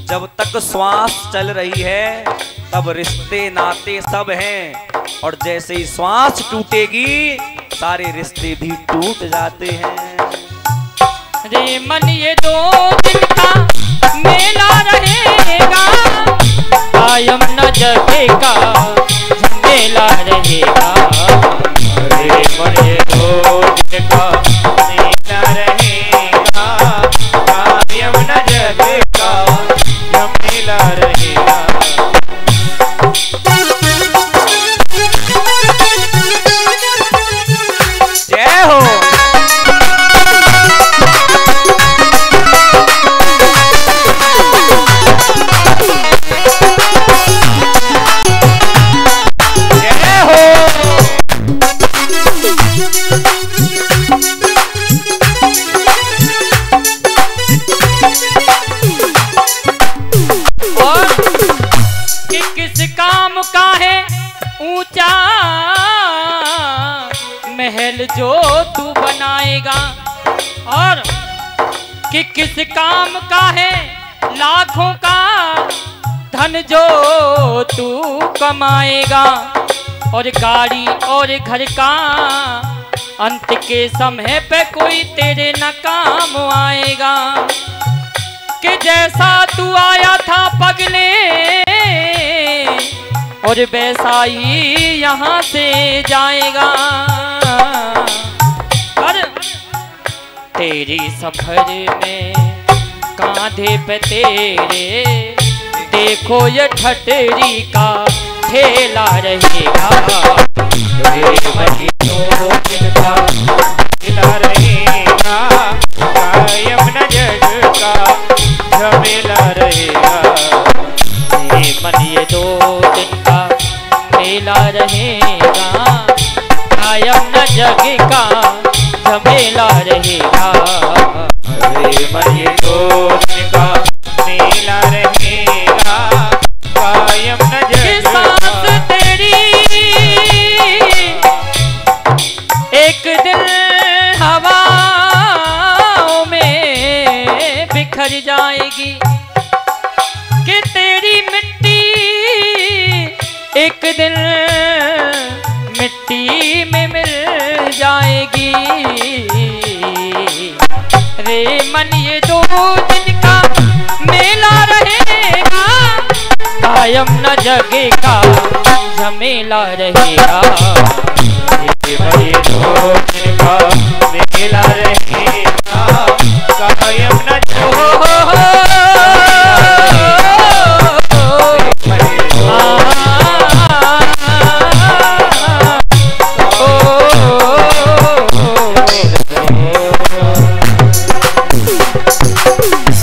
जब तक श्वास चल रही है तब रिश्ते नाते सब हैं, और जैसे ही श्वास टूटेगी सारे रिश्ते भी टूट जाते हैं। रे मन ये 2 दिन का मेला रहेगा, कायम न जगेगा झमेला रहेगा। रे मन ये 2 दिन का मेला रहेगा, कायम न जग का झमेला रहेगा। जय हो। जय हो। और कि किस काम का है ऊंचा महल जो तू बनाएगा, और कि किस काम का है लाखों का धन जो तू कमाएगा, और गाड़ी और घर का अंत के समय पे कोई तेरे न काम आएगा। कि जैसा तू आया था पगले और वैसा ही यहाँ से जाएगा। पर तेरी सफर में कांधे पे तेरे देखो ये ठठरी का ठेला रहेगा। रे मन ये 2 दिन का मेला रहेगा, कायम न जग का झमेला रहेगा। रे मन ये 2 दिन का मेला रहेगा, कायम न जग का झमेला रहेगा। रे मन ये 2 दिन का मेला रहेगा, कायम न कि जग सांस का। तेरी एक दिन हवाओं में बिखर जाएगी, कि तेरी मिट्टी एक दिन मिट्टी में मिल जाएगी। रे मन ये 2 दिन का मेला रहेगा, कायम न जगेगा झमेला रहेगा। रे मन ये 2 दिन का मेला रहेगा, कायम न जग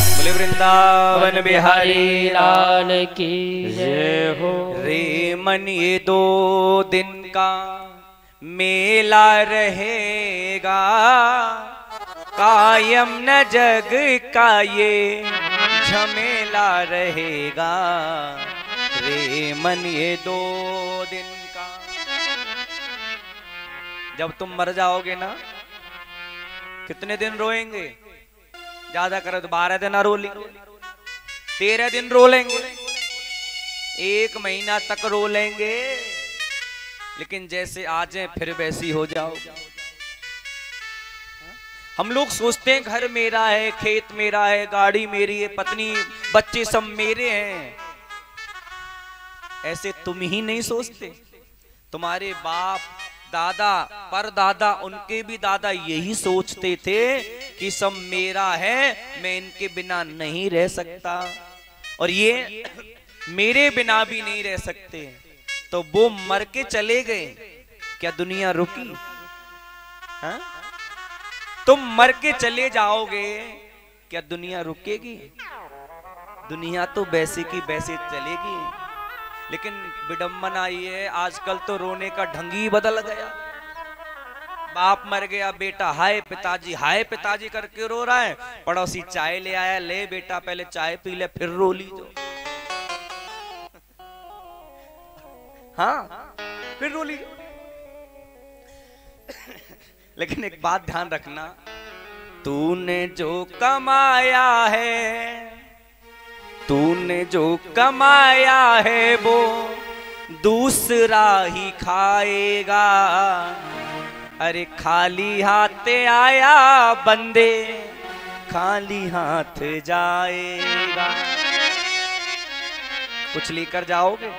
बोले वृंदावन बिहारी लाल की जय हो। रे मन ये 2 दिन का मेला रहेगा, कायम न जग का ये झमेला रहेगा। रे मन ये 2 दिन का। जब तुम मर जाओगे ना, कितने दिन रोएंगे? ज्यादा करे तो 12 दिन रो लेंगे, 13 दिन रो लेंगे, 1 महीना तक रो लेंगे, लेकिन जैसे आज हैं फिर वैसी हो जाओ। हम लोग सोचते हैं घर मेरा है, खेत मेरा है, गाड़ी मेरी है, पत्नी बच्चे सब मेरे हैं। ऐसे तुम ही नहीं सोचते, तुम्हारे बाप दादा परदादा उनके भी दादा यही सोचते थे कि सब मेरा है, मैं इनके बिना नहीं रह सकता और ये मेरे बिना भी नहीं रह सकते। तो वो मर के चले गए, क्या दुनिया रुकी? हाँ? तुम मर के चले जाओगे, क्या दुनिया रुकेगी? दुनिया तो वैसे की वैसे चलेगी। लेकिन विडंबना ये है, आजकल तो रोने का ढंग ही बदल गया। बाप मर गया, बेटा हाय पिताजी करके रो रहा है। पड़ोसी चाय ले आया, ले बेटा पहले चाय पी ले फिर रो लीजो। हाँ फिर रो लीजो। लेकिन एक बात ध्यान रखना, तूने जो कमाया है, तूने जो कमाया है वो दूसरा ही खाएगा। अरे खाली हाथ आया बंदे, खाली हाथ जाएगा। कुछ लेकर जाओगे?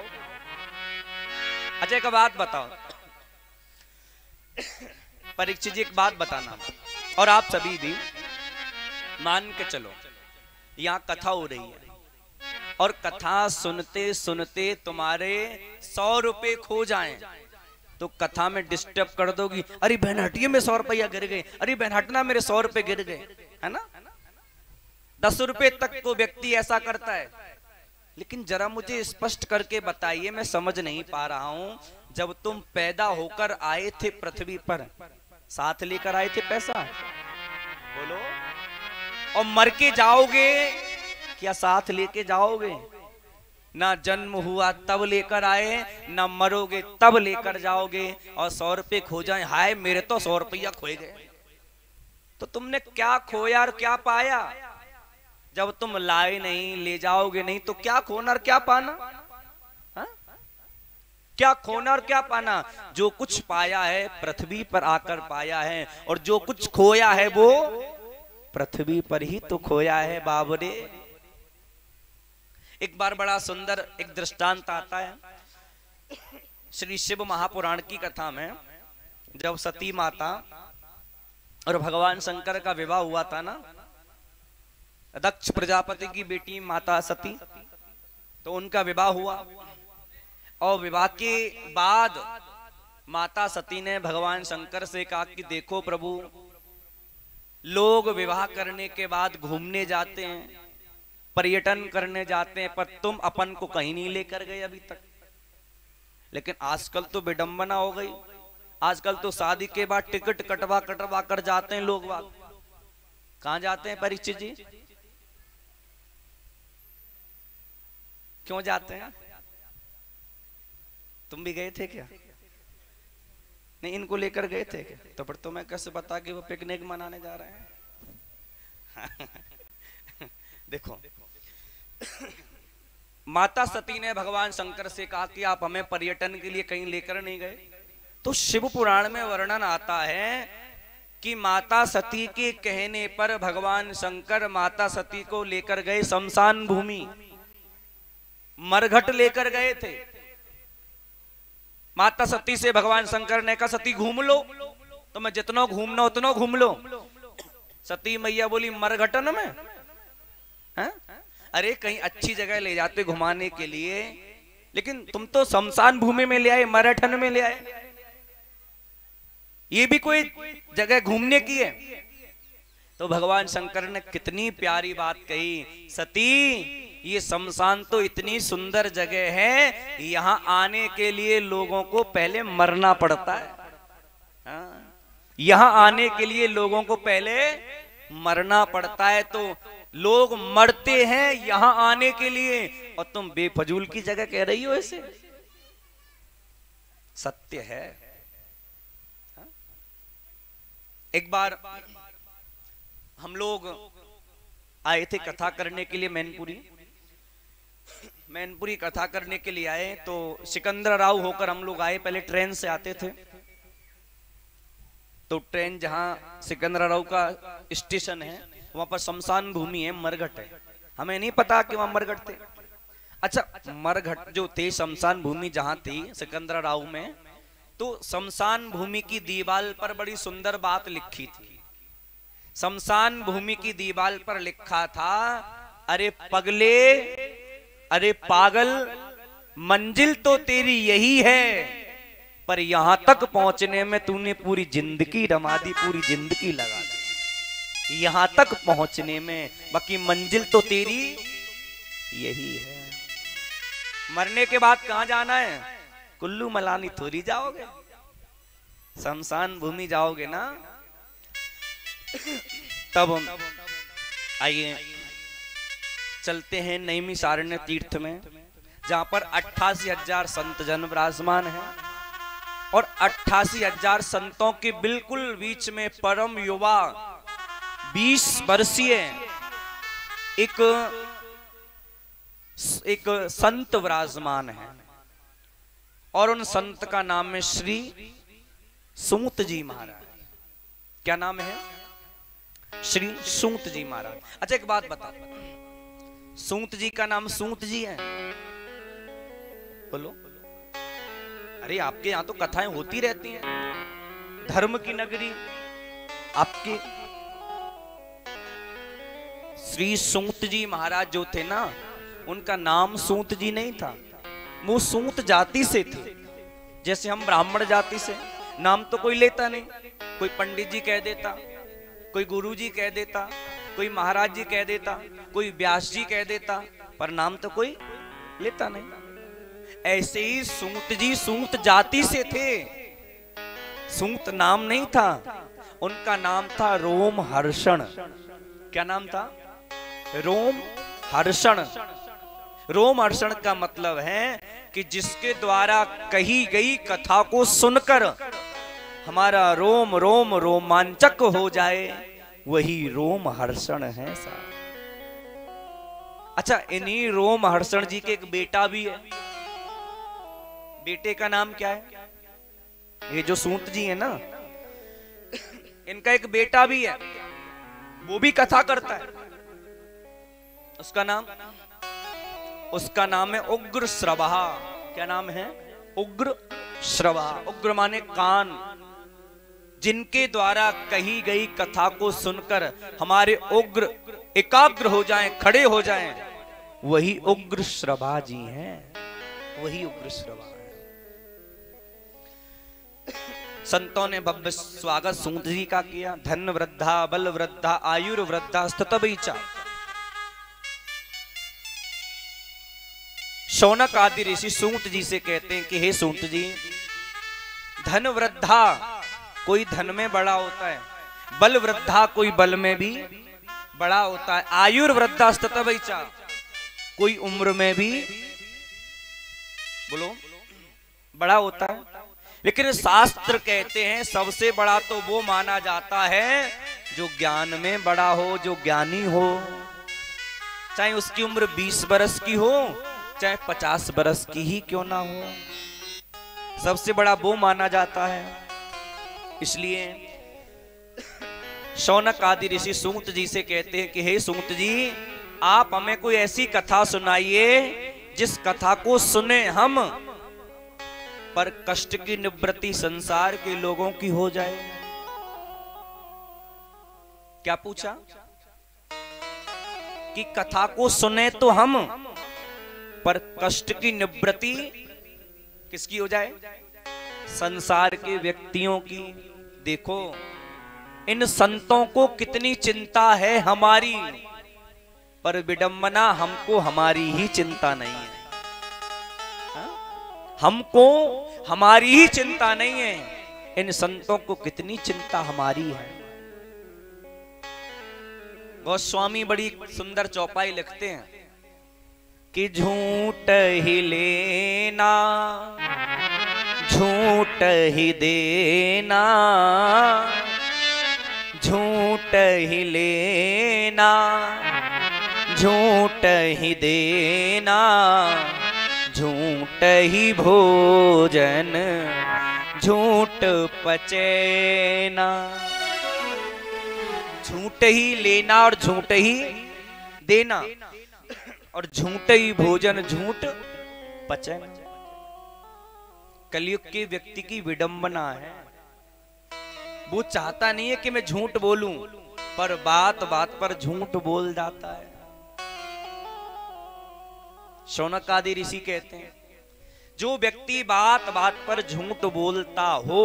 अच्छा एक बात बताओ परीक्षित जी, एक बात बताना, और आप सभी भी मान के चलो, यहाँ कथा हो रही है और कथा सुनते सुनते तुम्हारे 100 रुपए खो जाएं, तो कथा में डिस्टर्ब कर दोगी। अरे बहन हटिए, में 100 रुपया गिर गए, अरे बहन हटना मेरे 100 रुपए गिर गए, है ना? 10 रुपए तक को व्यक्ति ऐसा करता है। लेकिन जरा मुझे स्पष्ट करके बताइए, मैं समझ नहीं पा रहा हूं, जब तुम पैदा होकर आए थे पृथ्वी पर, साथ लेकर आए थे पैसा? बोलो। और मर के जाओगे, क्या साथ लेके जाओगे? ना जन्म हुआ तब लेकर आए, ना मरोगे तब लेकर जाओगे। और 100 रुपए खो जाए, हाय मेरे तो 100 रुपया खोए गए। तो तुमने क्या खोया और क्या पाया? जब तुम लाए नहीं, ले जाओगे नहीं, तो क्या खोना और क्या पाना? हा? क्या खोना और क्या पाना? जो कुछ पाया है पृथ्वी पर आकर पाया है, और जो कुछ खोया है वो पृथ्वी पर ही तो खोया है बाबरे। एक बार बड़ा सुंदर एक दृष्टांत आता है श्री शिव महापुराण की कथा में। जब सती माता और भगवान शंकर का विवाह हुआ था ना, दक्ष प्रजापति की बेटी माता सती, तो उनका विवाह हुआ। और विवाह के बाद माता सती ने भगवान शंकर से कहा कि देखो प्रभु, लोग विवाह करने के बाद घूमने जाते हैं, पर्यटन करने जाते हैं, पर तुम अपन को कहीं नहीं लेकर गए अभी तक। लेकिन आजकल तो विडंबना हो गई, आजकल तो शादी के बाद टिकट कटवा कटवा कर जाते हैं लोग। कहां जाते हैं परीक्षित जी? क्यों जाते हैं? तुम भी गए थे क्या? नहीं, इनको लेकर गए थे क्या? तो फिर तुम्हें कैसे बता कि वो पिकनिक मनाने जा रहे हैं? देखो, माता सती ने भगवान शंकर से कहा कि आप हमें पर्यटन के लिए कहीं लेकर नहीं गए। तो शिव पुराण में वर्णन आता है कि माता सती के कहने पर भगवान शंकर माता सती को लेकर गए शमशान भूमि, मरघट लेकर गए थे। माता सती से भगवान शंकर ने कहा सती घूम लो, तो मैं जितना घूमना उतना घूम लो। सती मैया बोली मरघटन में? है? अरे कहीं अच्छी जगह ले जाते घुमाने के लिए, लेकिन तुम तो शमशान भूमि में ले आए, मरघटन में ले आए। ये भी कोई जगह घूमने की है? तो भगवान शंकर ने कितनी प्यारी बात कही, सती ये शमशान तो इतनी सुंदर जगह है, यहां आने के लिए लोगों को पहले मरना पड़ता है। यहां आने के लिए लोगों को पहले मरना पड़ता है, तो लोग मरते हैं यहां आने के लिए, और तुम बेफजूल की जगह कह रही हो ऐसे? सत्य है। एक बार हम लोग आए थे कथा करने के लिए मैनपुरी कथा करने के लिए आए। तो सिकंदराव होकर हम लोग आए, पहले ट्रेन से आते थे। तो ट्रेन जहाँ सिकंदराबाद का स्टेशन है वहां पर शमशान भूमि है, मरघट है। हमें नहीं पता कि वहां मरघट थे। अच्छा, मरघट जो थे, शमशान भूमि जहां थी सिकंदराबाद में, तो शमशान भूमि की दीवार पर बड़ी सुंदर बात लिखी थी। शमशान भूमि की दीवार पर लिखा था, अरे पगले, अरे पागल, मंजिल तो तेरी यही है, पर यहां तक पहुंचने में तूने पूरी जिंदगी रमा दी, पूरी जिंदगी लगा दी यहां तक पहुंचने में, बाकी मंजिल तो तेरी यही है। मरने के बाद कहां जाना है? कुल्लू मनाली थोड़ी जाओगे, शमशान भूमि जाओगे ना। तब आइए चलते हैं नैमिषारण्य तीर्थ में, जहां पर 88,000 संत जन विराजमान हैं और 88,000 संतों के बिल्कुल बीच में परम युवा 20 वर्षीय एक संत विराजमान है और उन संत का नाम है श्री सूत जी महाराज। क्या नाम है? श्री सूत जी महाराज। अच्छा एक बात बता, सूत जी का नाम सूत जी है? बोलो। अरे आपके यहां तो कथाएं होती रहती हैं, धर्म की नगरी आपके। श्री सूत जी महाराज जो थे ना, उनका नाम सूत जी नहीं था, वो सूत जाति से थे। जैसे हम ब्राह्मण जाति से, नाम तो कोई लेता नहीं, कोई पंडित जी कह देता, कोई गुरु जी कह देता, कोई महाराज जी कह देता, कोई व्यास जी कह देता, पर नाम तो कोई लेता नहीं। ऐसे ही सूत जी सूत जाति से थे, सूत नाम नहीं था, उनका नाम था रोम हर्षण। क्या नाम था? रोम हर्षण। रोम हर्षण का मतलब है कि जिसके द्वारा कही गई कथा को सुनकर हमारा रोम रोम रोमांचक हो जाए, वही रोम हर्षण है साहब। अच्छा, इन्हीं रोम हर्षण जी के एक बेटा भी है। बेटे का नाम क्या है? ये जो सूत जी है ना, इनका एक बेटा भी है, वो भी कथा करता है। उसका नाम है उग्र श्रवा। क्या नाम है? उग्र श्रवा। उग्र माने कान। जिनके द्वारा कही गई कथा को सुनकर हमारे उग्र एकाग्र हो जाएं, खड़े हो जाएं, वही उग्र श्रवा जी हैं, वही उग्र श्रवा है। संतों ने भव्य स्वागत सूत जी का किया। धन वृद्धा, बल वृद्धा, आयुर वृद्धा, स्थितबीचा। शौनक आदि ऋषि सूत जी से कहते हैं कि हे सूत जी, धन वृद्धा कोई धन में बड़ा होता है, बल वृद्धा कोई बल में भी बड़ा होता है, आयुर वृद्धा स्थितबीचा कोई उम्र में भी बोलो बड़ा होता है। लेकिन शास्त्र कहते हैं सबसे बड़ा तो वो माना जाता है जो ज्ञान में बड़ा हो, जो ज्ञानी हो, चाहे उसकी उम्र 20 बरस की हो, चाहे 50 बरस की ही क्यों ना हो, सबसे बड़ा वो माना जाता है। इसलिए शौनक आदि ऋषि सूत जी से कहते हैं कि हे सूत जी, आप हमें कोई ऐसी कथा सुनाइए जिस कथा को सुने हम पर कष्ट की निवृत्ति संसार के लोगों की हो जाए। क्या पूछा? कि कथा को सुने तो हम, पर कष्ट की निवृत्ति किसकी हो जाए? संसार के व्यक्तियों की। देखो इन संतों को कितनी चिंता है हमारी, पर विडंबना हमको हमारी ही चिंता नहीं है। हमको हमारी ही चिंता नहीं है, इन संतों को कितनी चिंता हमारी है। गोस्वामी बड़ी सुंदर चौपाई लिखते हैं कि झूठ ही लेना, झूठ ही देना, झूठ ही लेना, झूठ ही देना, झूठ ही भोजन, झूठ पचे ना। झूठ ही लेना और झूठ ही देना, और झूठ ही भोजन झूठ पचे ना। कलयुग के व्यक्ति की विडंबना है, वो चाहता नहीं है कि मैं झूठ बोलूं, पर बात बात पर झूठ बोल जाता है। शौनक आदि ऋषि कहते हैं, जो व्यक्ति बात बात पर झूठ बोलता हो,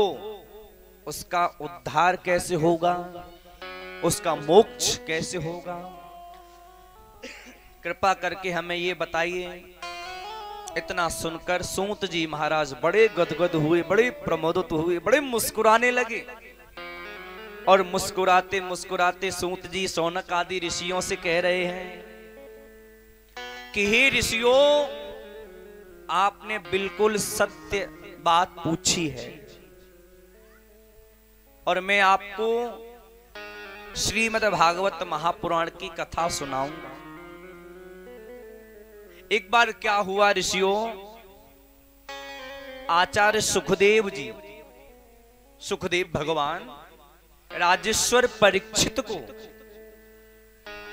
उसका उद्धार कैसे होगा, उसका मोक्ष कैसे होगा? कृपा करके हमें ये बताइए। इतना सुनकर सूत जी महाराज बड़े गदगद हुए, बड़े प्रमोदित हुए, बड़े मुस्कुराने लगे। और मुस्कुराते मुस्कुराते सूत जी शौनक आदि ऋषियों से कह रहे हैं कि हे ऋषियों, आपने बिल्कुल सत्य बात पूछी है, और मैं आपको श्रीमद् भागवत महापुराण की कथा सुनाऊंगा। एक बार क्या हुआ ऋषियों, आचार्य सुखदेव जी, सुखदेव भगवान राजेश्वर परीक्षित को,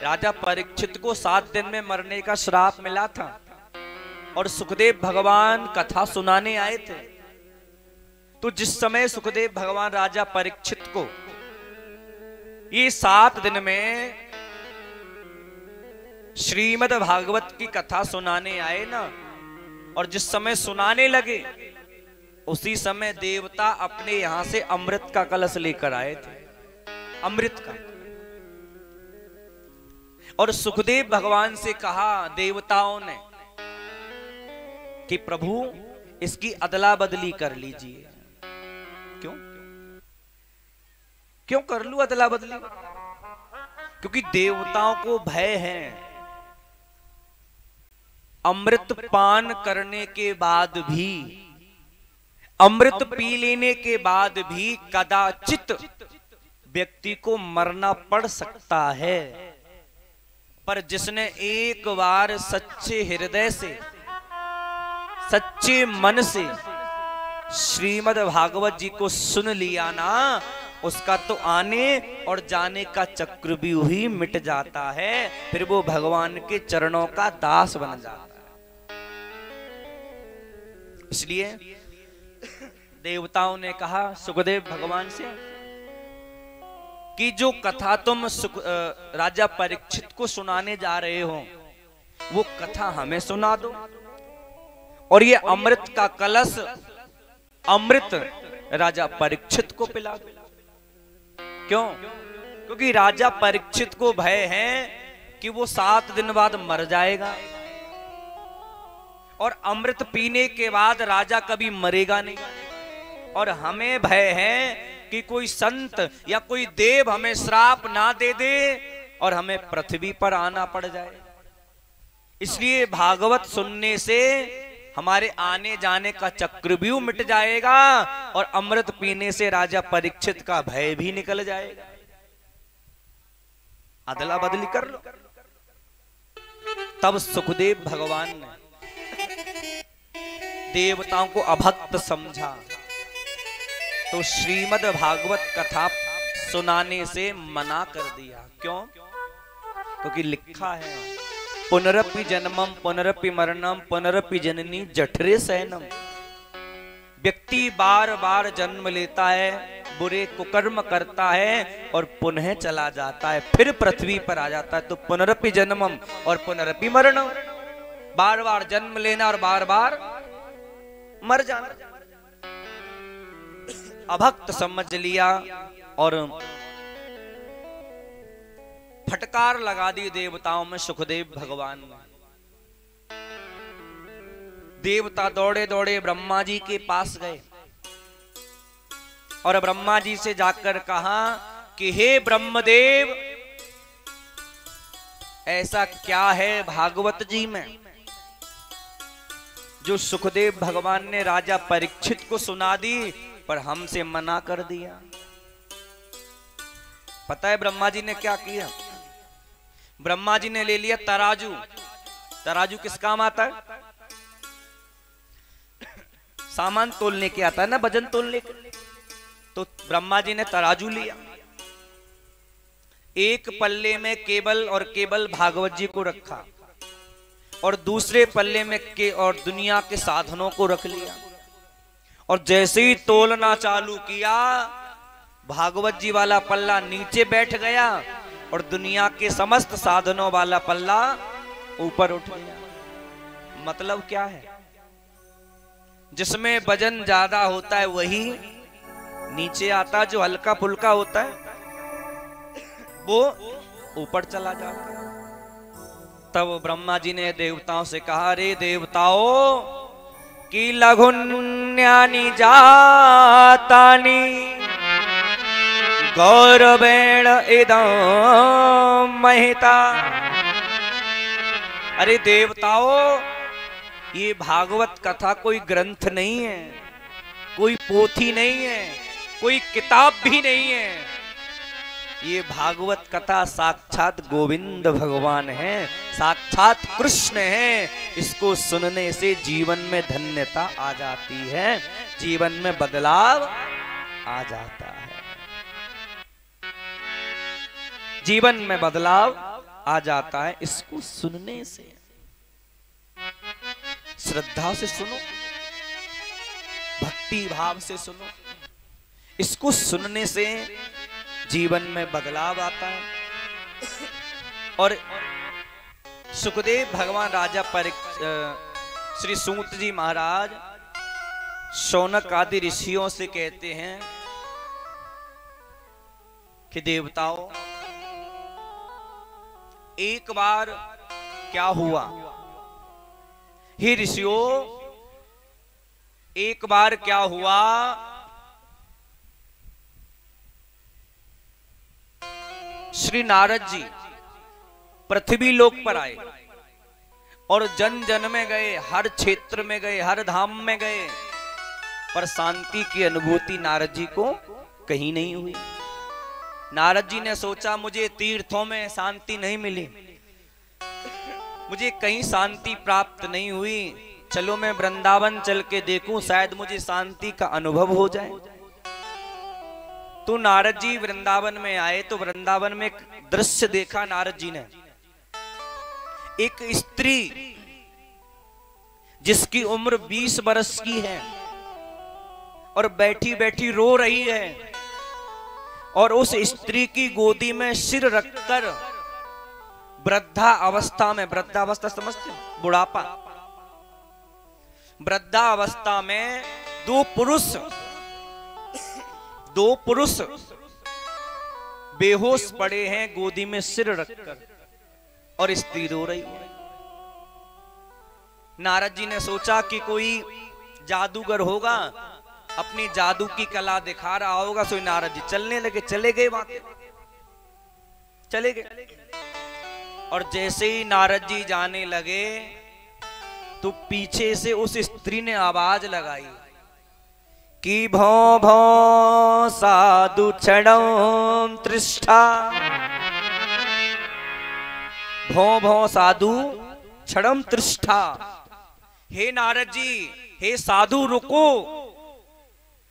राजा परीक्षित को 7 दिन में मरने का श्राप मिला था, और सुखदेव भगवान कथा सुनाने आए थे। तो जिस समय सुखदेव भगवान राजा परीक्षित को ये 7 दिन में श्रीमद् भागवत की कथा सुनाने आए ना, और जिस समय सुनाने लगे, उसी समय देवता अपने यहां से अमृत का कलश लेकर आए थे, अमृत का। और सुखदेव भगवान से कहा देवताओं ने कि प्रभु इसकी अदला बदली कर लीजिए। क्यों क्यों कर लूं अदला बदली? क्योंकि देवताओं को भय है, अमृत पान करने के बाद भी, अमृत पी लेने के बाद भी कदाचित व्यक्ति को मरना पड़ सकता है, पर जिसने एक बार सच्चे हृदय से, सच्चे मन से श्रीमद् भागवत जी को सुन लिया ना, उसका तो आने और जाने का चक्रव्यूह ही मिट जाता है, फिर वो भगवान के चरणों का दास बन जाता है। इसलिए देवताओं ने कहा सुखदेव भगवान से कि जो कथा तुम राजा परीक्षित को सुनाने जा रहे हो, वो कथा हमें सुना दो, और ये अमृत का कलश, अमृत राजा परीक्षित को पिला दो। क्यों? क्योंकि राजा परीक्षित को भय है कि वो 7 दिन बाद मर जाएगा, और अमृत पीने के बाद राजा कभी मरेगा नहीं, और हमें भय है कि कोई संत या कोई देव हमें श्राप ना दे दे और हमें पृथ्वी पर आना पड़ जाए। इसलिए भागवत सुनने से हमारे आने जाने का चक्रव्यूह मिट जाएगा, और अमृत पीने से राजा परीक्षित का भय भी निकल जाएगा। अदला बदली कर लो। तब सुखदेव भगवान ने देवताओं को अभक्त समझा, तो श्रीमद् भागवत कथा सुनाने से मना कर दिया। क्यों? क्योंकि लिखा है पुनरपि जन्मम पुनरपि मरणम पुनरपि जननी जठरे शयनम। व्यक्ति बार बार जन्म लेता है, बुरे कुकर्म करता है और पुनः चला जाता है, फिर पृथ्वी पर आ जाता है। तो पुनरपि जन्मम और पुनरपि मरणम, बार बार जन्म लेना और बार बार मर जाना। अभक्त समझ लिया और फटकार लगा दी देवताओं में सुखदेव भगवान ने। देवता दौड़े दौड़े ब्रह्मा जी के पास गए और ब्रह्मा जी से जाकर कहा कि हे ब्रह्मदेव, ऐसा क्या है भागवत जी में जो सुखदेव भगवान ने राजा परीक्षित को सुना दी पर हमसे मना कर दिया। पता है ब्रह्मा जी ने क्या किया? ब्रह्मा जी ने ले लिया तराजू। तराजू किस काम आता है? सामान तोलने के आता है ना, वजन तोलने के। तो ब्रह्मा जी ने तराजू लिया, एक पल्ले में केवल और केवल भागवत जी को रखा और दूसरे पल्ले में और दुनिया के साधनों को रख लिया। और जैसे ही तोलना चालू किया, भागवत जी वाला पल्ला नीचे बैठ गया और दुनिया के समस्त साधनों वाला पल्ला ऊपर उठ गया। मतलब क्या है? जिसमें वजन ज्यादा होता है वही नीचे आता, जो हल्का फुल्का होता है वो ऊपर चला जाता है। तब ब्रह्मा जी ने देवताओं से कहा, रे देवताओं कि लघुन्यानि जातानि गौरवेण इदं महिता। अरे देवताओं, ये भागवत कथा कोई ग्रंथ नहीं है, कोई पोथी नहीं है, कोई किताब भी नहीं है। ये भागवत कथा साक्षात गोविंद भगवान है, साक्षात कृष्ण है। इसको सुनने से जीवन में धन्यता आ जाती है, जीवन में बदलाव आ जाता है, जीवन में बदलाव आ जाता है इसको सुनने से। श्रद्धा से सुनो, भक्ति भाव से सुनो, इसको सुनने से जीवन में बदलाव आता है। और सुखदेव भगवान राजा श्री सूत जी महाराज शौनक आदि ऋषियों से कहते हैं कि देवताओं, एक बार क्या हुआ, हे ऋषियों, एक बार क्या हुआ, श्री नारद जी पृथ्वी लोक पर आए और जन जन में गए, हर क्षेत्र में गए, हर धाम में गए, पर शांति की अनुभूति नारद जी को कहीं नहीं हुई। नारद जी ने सोचा, मुझे तीर्थों में शांति नहीं मिली, मुझे कहीं शांति प्राप्त नहीं हुई, चलो मैं वृंदावन चल के देखूं, शायद मुझे शांति का अनुभव हो जाए। तो नारद जी वृंदावन में आए तो वृंदावन में एक दृश्य देखा नारद जी ने। एक स्त्री जिसकी उम्र 20 वर्ष की है और बैठी बैठी रो रही है, और उस स्त्री की गोदी में सिर रखकर वृद्धा अवस्था में, वृद्धा अवस्था समझते हो, बुढ़ापा, वृद्धा अवस्था में दो पुरुष बेहोश पड़े हैं गोदी में सिर रखकर, और स्त्री रो रही है। नारद जी ने सोचा कि कोई जादूगर होगा, अपनी जादू की कला दिखा रहा होगा। सो नारद जी चलने लगे, चले गए वहां, चले गए। और जैसे ही नारद जी जाने लगे तो पीछे से उस स्त्री ने आवाज लगाई कि भौ भौ साधु क्षणम तृष्ठा, भौ भौ साधु क्षणम तृष्ठा। हे नारद जी, हे साधु रुको,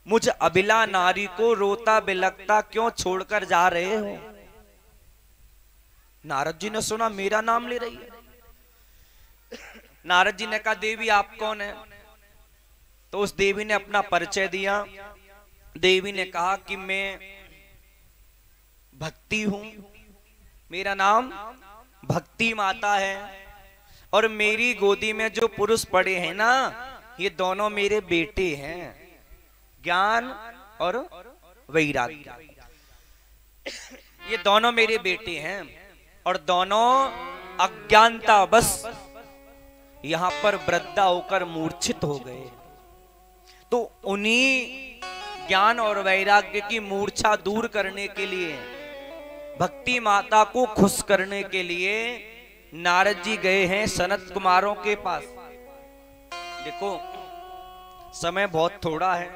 मुझ अबिला नारी को रोता बिलकता क्यों छोड़कर जा रहे हो? नारद जी ने सुना मेरा नाम ले रही है। नारद जी ने कहा, देवी आप कौन है? तो उस देवी ने अपना परिचय दिया। देवी ने कहा कि मैं भक्ति हूं, मेरा नाम भक्ति माता है, और मेरी गोदी में जो पुरुष पड़े हैं ना, ये दोनों मेरे बेटे हैं, ज्ञान और वैराग्य। ये दोनों मेरे बेटे हैं और दोनों अज्ञानता बस यहां पर वृद्धा होकर मूर्छित हो गए। तो उन्हीं ज्ञान और वैराग्य की मूर्छा दूर करने के लिए, भक्ति माता को खुश करने के लिए नारद जी गए हैं सनत कुमारों के पास। देखो समय बहुत थोड़ा है,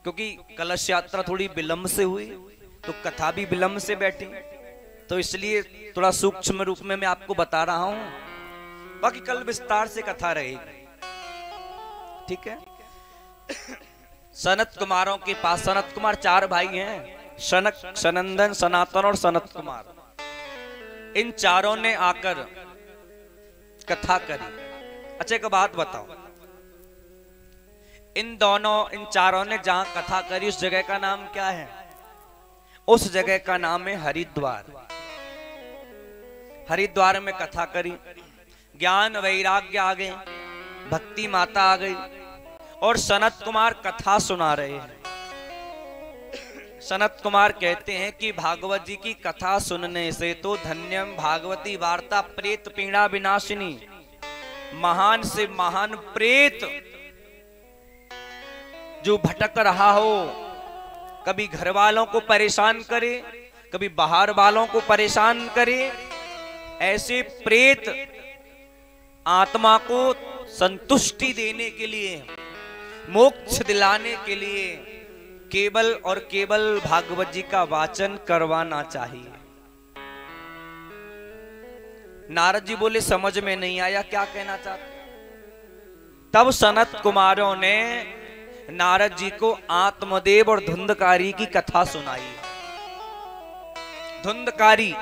क्योंकि कलश यात्रा थोड़ी विलंब से हुई तो कथा भी विलंब से बैठी, तो इसलिए थोड़ा सूक्ष्म रूप में मैं आपको बता रहा हूं, बाकी कल विस्तार से कथा रहेगी, ठीक है। सनत कुमारों के पास, सनत कुमार 4 भाई हैं, सनक, सनंदन, सनातन और सनत कुमार। इन चारों ने आकर कथा करी। अच्छा एक बात बताओ, इन चारों ने जहां कथा करी उस जगह का नाम क्या है? उस जगह का नाम है हरिद्वार। हरिद्वार में कथा करी, ज्ञान वैराग्य आ गए, भक्ति माता आ गई और सनत कुमार कथा सुना रहे हैं। सनत कुमार कहते हैं कि भागवत जी की कथा सुनने से तो धन्यम भागवती वार्ता प्रेत पीड़ा विनाशिनी, महान से महान प्रेत जो भटक रहा हो, कभी घर वालों को परेशान करे, कभी बाहर वालों को परेशान करे, ऐसे प्रेत आत्मा को संतुष्टि देने के लिए, मोक्ष दिलाने के लिए केवल और केवल भागवत जी का वाचन करवाना चाहिए। नारद जी बोले समझ में नहीं आया, क्या कहना चाहते? तब सनत कुमारों ने नारद जी को आत्मदेव और धुंधकारी की कथा सुनाई। धुंधकारी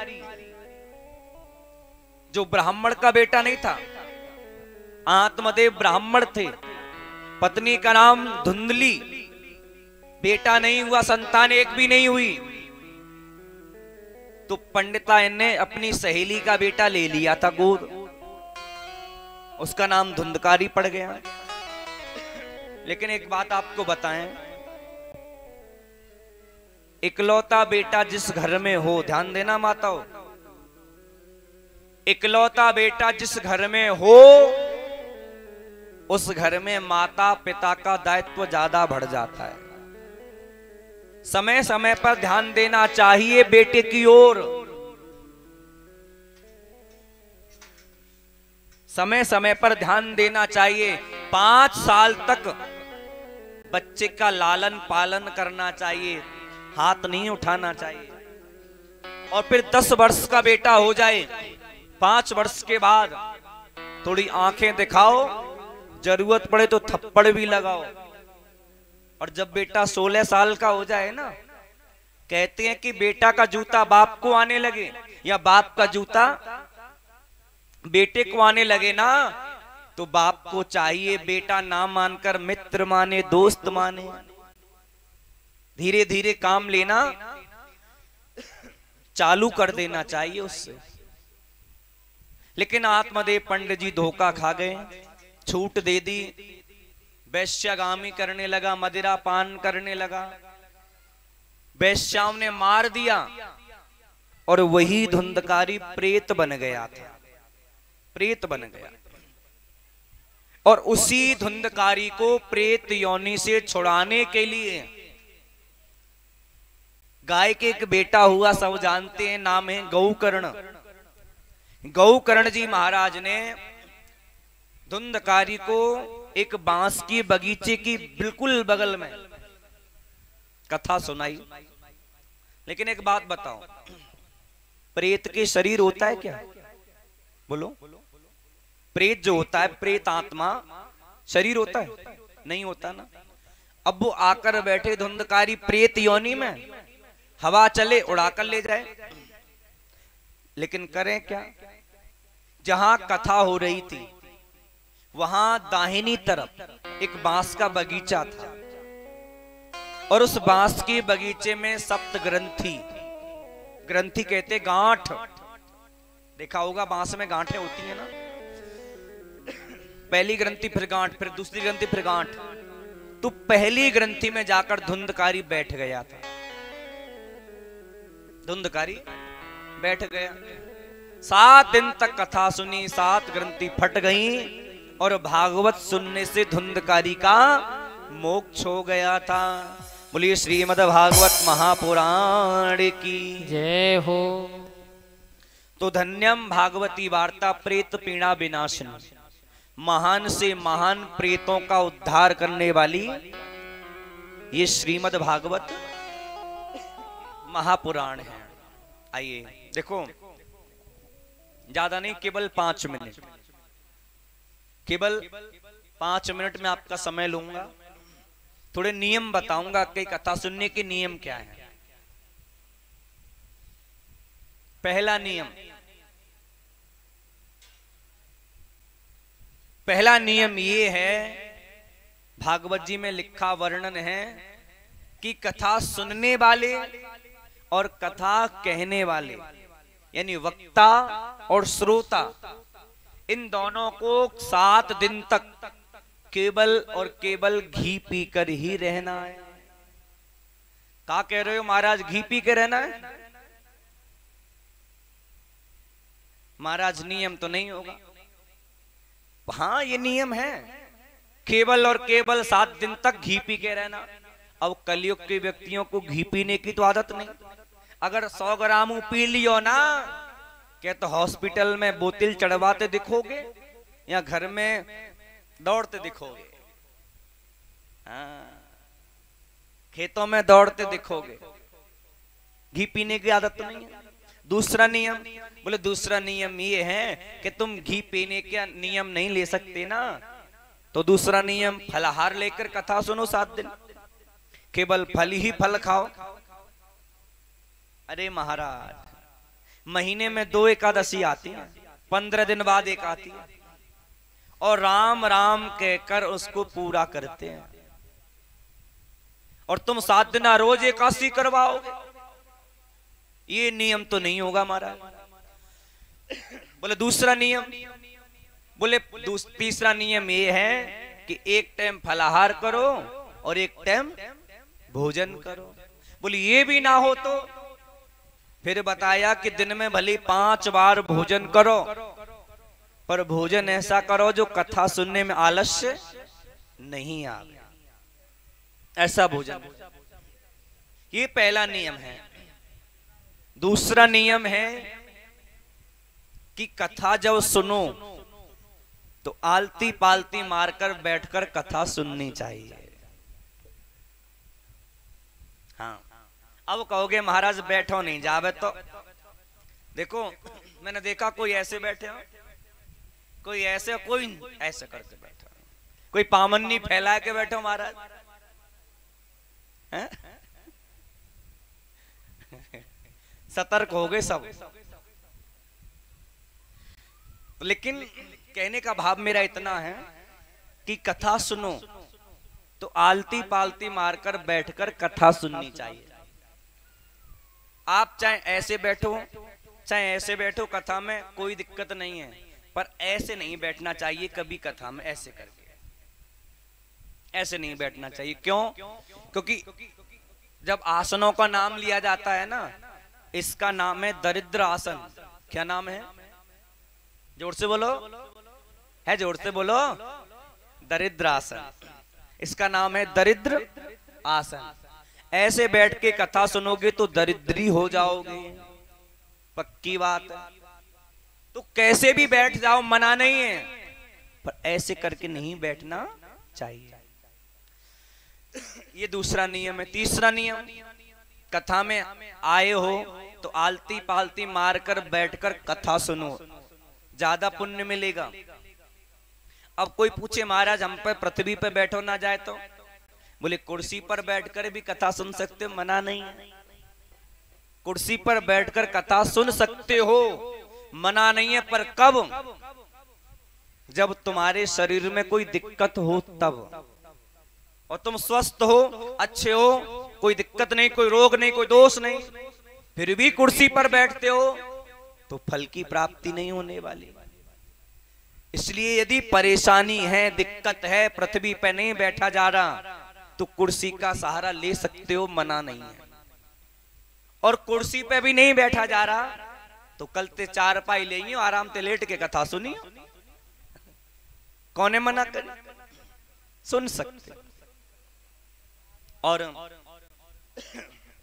जो ब्राह्मण का बेटा नहीं था, आत्मदेव ब्राह्मण थे, पत्नी का नाम धुंधली, बेटा नहीं हुआ, संतान एक भी नहीं हुई, तो पंडितायन ने अपनी सहेली का बेटा ले लिया था गोद, उसका नाम धुंधकारी पड़ गया। लेकिन एक बात आपको बताएं, इकलौता बेटा जिस घर में हो, ध्यान देना माताओं, इकलौता बेटा जिस घर में हो उस घर में माता पिता का दायित्व ज्यादा बढ़ जाता है। समय समय पर ध्यान देना चाहिए बेटे की ओर, समय समय पर ध्यान देना चाहिए। 5 साल तक बच्चे का लालन पालन करना चाहिए, हाथ नहीं उठाना चाहिए। और फिर 10 वर्ष का बेटा हो जाए, 5 वर्ष के बाद थोड़ी आंखें दिखाओ, जरूरत पड़े तो थप्पड़ भी लगाओ। और जब बेटा 16 साल का हो जाए ना, कहते हैं कि बेटा का जूता बाप को आने लगे या बाप का जूता बेटे को आने लगे ना, तो बाप को चाहिए बेटा ना मानकर मित्र माने, दोस्त माने, धीरे धीरे काम लेना चालू कर देना चाहिए उससे। लेकिन आत्मदेव पंडित जी धोखा खा गए, छूट दे दी, वैश्यागामी करने लगा, मदिरा पान करने लगा, वैश्याओं ने मार दिया और वही धुंधकारी प्रेत बन गया था, प्रेत बन गया। और उसी धुंधकारी को प्रेत योनि से छुड़ाने के लिए गाय के एक बेटा हुआ, सब जानते हैं, नाम है गौकर्ण। गौकर्ण जी महाराज ने धुंधकारी को एक बांस की बगीचे की बिल्कुल बगल में कथा सुनाई। लेकिन एक बात बताओ, प्रेत के शरीर होता है क्या? बोलो, प्रेत जो होता है, प्रेत आत्मा, शरीर होता है? नहीं होता ना। अब वो आकर बैठे धुंधकारी प्रेत योनि में, हवा चले उड़ाकर ले जाए। लेकिन करें क्या? जहां कथा हो रही थी वहां दाहिनी तरफ एक बांस का बगीचा था और उस बांस के बगीचे में सप्त ग्रंथि, ग्रंथि कहते गांठ, देखा होगा बांस में गांठें होती है ना, पहली ग्रंथि फिर गांठ, फिर दूसरी ग्रंथि फिर गांठ। तो पहली ग्रंथि में जाकर धुंधकारी बैठ गया था, धुंधकारी बैठ गया। 7 दिन तक कथा सुनी, 7 ग्रंथि फट गई और भागवत सुनने से धुंधकारी का मोक्ष हो गया था। बोलिए श्रीमद् भागवत महापुराण की जय हो। तो धन्यम भागवती वार्ता प्रेत पीड़ा विनाशिनी, महान से महान प्रेतों का उद्धार करने वाली ये श्रीमद् भागवत महापुराण है। आइए देखो, ज्यादा नहीं, केवल 5 मिनट, केवल 5 मिनट में आपका समय लूंगा। थोड़े नियम बताऊंगा कि कथा सुनने के नियम क्या है। पहला नियम ये है, भागवत जी में लिखा वर्णन है कि कथा सुनने वाले और कथा कहने वाले यानी वक्ता और श्रोता, इन दोनों को 7 दिन तक केवल और केवल घी पीकर ही रहना है। क्या कह रहे हो महाराज, घी पी के रहना है? महाराज नियम तो नहीं होगा। हाँ ये नियम है, केवल और केवल 7 दिन तक घी पी के रहना। अब कलयुग के व्यक्तियों को घी पीने की तो आदत नहीं। अगर 100 ग्राम पी लियो ना, क्या तो हॉस्पिटल में बोतल चढ़वाते दिखोगे या घर में दौड़ते दिखोगे? हाँ, खेतों में दौड़ते दिखोगे। घी पीने की आदत तो नहीं है। दूसरा नियम, बोले दूसरा नियम ये है कि तुम घी पीने का नियम नहीं ले सकते ना, तो दूसरा नियम फलाहार लेकर कथा सुनो 7 दिन, केवल फल ही फल खाओ। अरे महाराज, महीने में 2 एकादशी आती है, 15 दिन बाद एक आती है, और राम राम कहकर उसको पूरा करते हैं, और तुम 7 दिन रोज एकादशी करवाओगे? ये नियम तो नहीं होगा महाराज। बोले दूसरा नियम, बोले तीसरा नियम ये है कि एक टाइम फलाहार करो और एक टाइम भोजन करो। बोले ये भी ना हो तो फिर बताया कि दिन में भले 5 बार भोजन करो, पर भोजन ऐसा करो जो कथा सुनने में आलस्य नहीं आवे, ऐसा भोजन। ये पहला नियम है। दूसरा नियम है कि कथा जब सुनो तो आलती पालती मारकर बैठकर कथा सुननी चाहिए। हाँ, अब कहोगे महाराज बैठो नहीं जावे तो, देखो मैंने देखा कोई ऐसे बैठे हो, कोई ऐसे, कोई ऐसे करके बैठा, कोई पामन्नी फैला के बैठो महाराज। सतर्क हो गए सब। लेकिन कहने का भाव मेरा इतना है कि कथा सुनो तो आलती पालती मारकर बैठकर कथा सुननी चाहिए। आप चाहे ऐसे बैठो चाहे ऐसे बैठो, कथा में कोई दिक्कत नहीं है, पर ऐसे नहीं बैठना चाहिए कभी कथा में, ऐसे करके ऐसे नहीं बैठना चाहिए। क्यों? क्योंकि जब आसनों का नाम लिया जाता है ना, इसका नाम है दरिद्र आसन। क्या नाम है? जोर से बोलो, है जोर से बोलो, दरिद्र आसन। इसका नाम है दरिद्र आसन। ऐसे बैठ के कथा सुनोगे तो दरिद्री हो जाओगे, पक्की बात है। तो कैसे भी बैठ जाओ, मना नहीं है, पर ऐसे करके नहीं बैठना चाहिए। ये दूसरा नियम है। तीसरा नियम, कथा में आए हो तो आलती पालती मारकर बैठकर कथा सुनो, ज्यादा पुण्य मिलेगा। अब कोई पूछे महाराज हम पे पृथ्वी पे बैठो ना जाए तो? बोले कुर्सी पर बैठकर भी कथा सुन सकते हो, मना नहीं है। कुर्सी पर बैठकर कथा सुन सकते हो, मना नहीं है, पर कब? जब तुम्हारे शरीर में कोई दिक्कत हो तब, और तुम स्वस्थ हो, अच्छे हो, कोई दिक्कत नहीं, कोई रोग नहीं, कोई दोष नहीं, फिर भी कुर्सी पर बैठते हो तो फल की प्राप्ति नहीं होने वाली। इसलिए यदि परेशानी है, दिक्कत है, पृथ्वी पर नहीं बैठा जा रहा, तो कुर्सी का सहारा ले सकते हो, मना नहीं है। और कुर्सी पे भी नहीं बैठा जा रहा तो कल ते 4 पाई ले आराम से लेट के कथा सुनिए, कौन मना करे, सुन सकते। और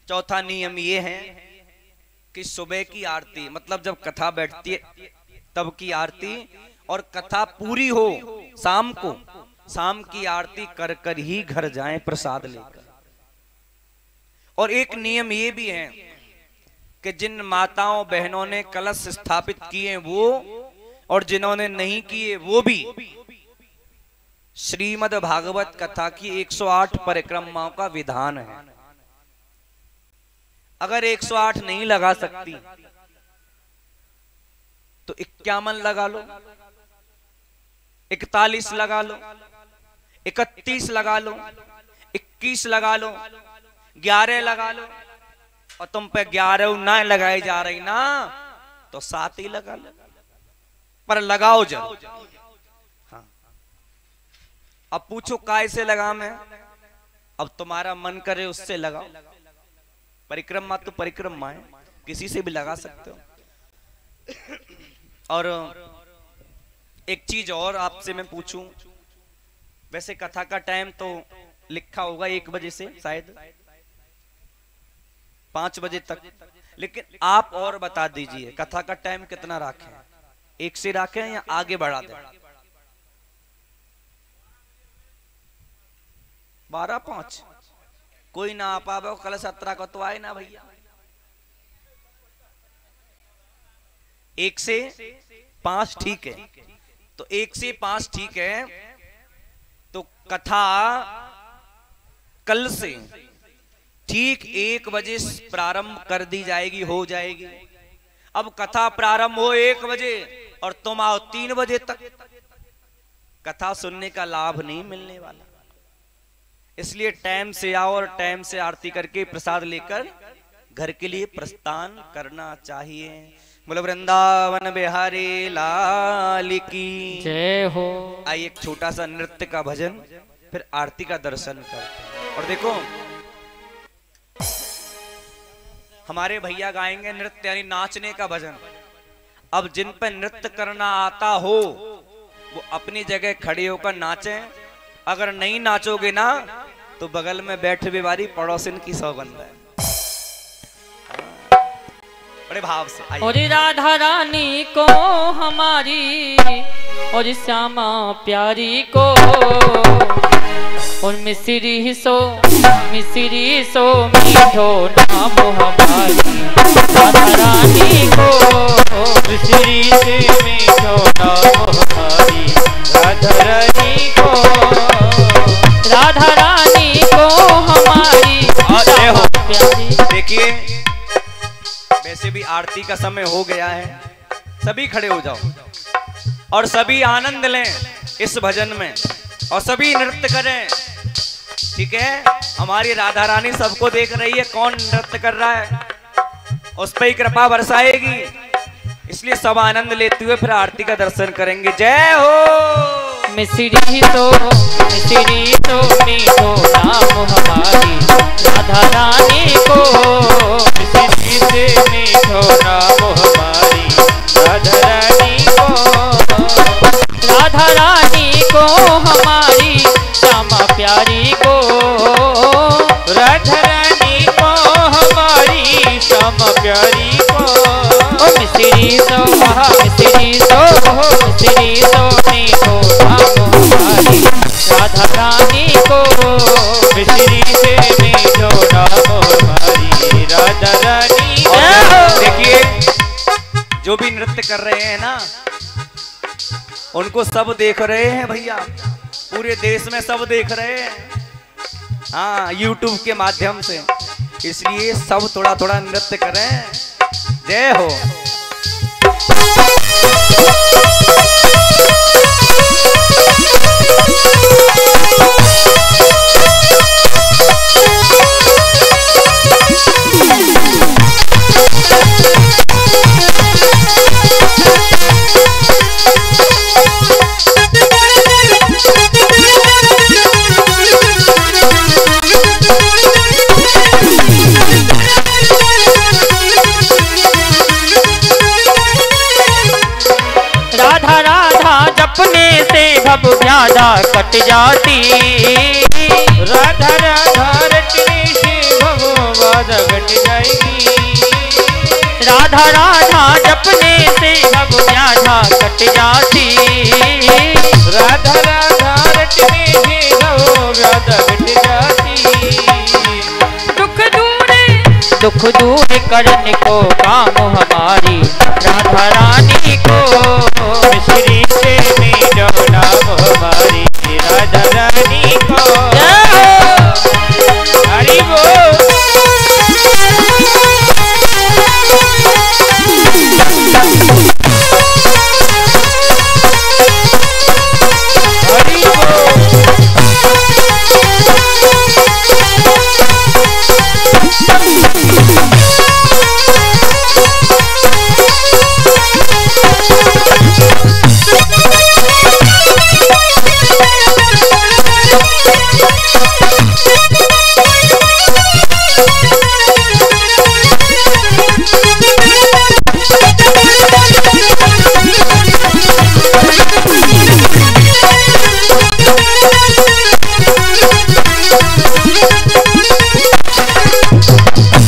चौथा नियम ये है कि सुबह की आरती, मतलब जब कथा बैठती है तब की आरती, और कथा पूरी हो शाम को, शाम की आरती कर कर ही घर जाएं प्रसाद लेकर। और एक नियम ये भी है कि जिन माताओं बहनों ने कलश स्थापित किए वो, और जिन्होंने नहीं किए वो भी श्रीमद् भागवत कथा की 108 परिक्रमाओं का विधान है। अगर 108 नहीं लगा सकती तो 51 लगा लो, 41 लगा लो, 31 लगा लो, 21 लगा लो, 11 लगा लो, और तुम पे 11 ना लगाई जा रही ना तो 7 ही लगा लो, पर लगाओ जरूर। हाँ। अब पूछो काय से लगा मैं? अब तुम्हारा मन करे उससे लगाओ। परिक्रमा तो परिक्रमा है, किसी से भी लगा सकते हो। और एक चीज और आपसे मैं पूछूं, वैसे कथा का टाइम तो लिखा होगा 1 बजे से शायद 5 बजे तक, लेकिन आप और बता दीजिए कथा का टाइम कितना रखें? 1 से रखें या आगे बढ़ा दें? 12:05 कोई ना आ पावे, कल 17 को तो आए ना भैया। 1 से 5 ठीक है, तो 1 से 5 ठीक है। तो कथा कल से ठीक 1 बजे प्रारंभ कर दी जाएगी, हो जाएगी। अब कथा प्रारंभ हो 1 बजे और तुम आओ 3 बजे तक, कथा सुनने का लाभ नहीं मिलने वाला। इसलिए टाइम से आओ और टाइम से आरती करके प्रसाद लेकर घर के लिए प्रस्थान करना चाहिए। बोलो वृंदावन बिहारी लाल की जय हो। आइए एक छोटा सा नृत्य का भजन, फिर आरती का दर्शन करते हैं। और देखो हमारे भैया गाएंगे नृत्य यानी नाचने का भजन। अब जिन पर नृत्य करना आता हो वो अपनी जगह खड़े होकर नाचें। अगर नहीं नाचोगे ना तो बगल में बैठे बेवारी पड़ोसिन की सौगंध है। बड़े भाव से आइए। और राधा रानी को हमारी और श्यामा प्यारी को और मिश्री सो मीठो नाम हमारी राधा रानी को। मिश्री से मीठो नाम हमारी राधा रानी को। राधा रानी को हमारी श्यामा प्यारी। देखिए वैसे भी आरती का समय हो गया है, सभी खड़े हो जाओ और सभी आनंद लें इस भजन में और सभी नृत्य करें। ठीक है, हमारी राधा रानी सबको देख रही है, कौन नृत्य कर रहा है उस पर ही कृपा बरसाएगी। इसलिए सब आनंद लेते हुए फिर आरती का दर्शन करेंगे। जय हो। मिश्री तो मीठो नाम हमारी राधा रानी को। मिश्री से मीठो नाम हमारी राधा रानी को। राधा रानी को हमारी श्यामा प्यारी को। राधा रानी को हमारी श्यामा प्यारी को। मिश्री तो मीठो नाम हमारी राधा रानी को। मिश्री से मीठो नाम हमारी राधा रानी को। देखिए जो भी नृत्य कर रहे हैं ना उनको सब देख रहे हैं भैया, पूरे देश में सब देख रहे हैं। हाँ, YouTube के माध्यम से, इसलिए सब थोड़ा थोड़ा नृत्य करें। जय हो। राधा राधा जपने से भव व्याधा कट जाती। राधा राधा रटने से भव बाधा घट जाएगी। राधा राधा जपने से भव व्याधा कट जाती। राधा राधा रटने से भव बाधा घट जाती। दुख दूर करने को काम हमारी राधा रानी को। मिश्री से मीठो नाम हमारी राधा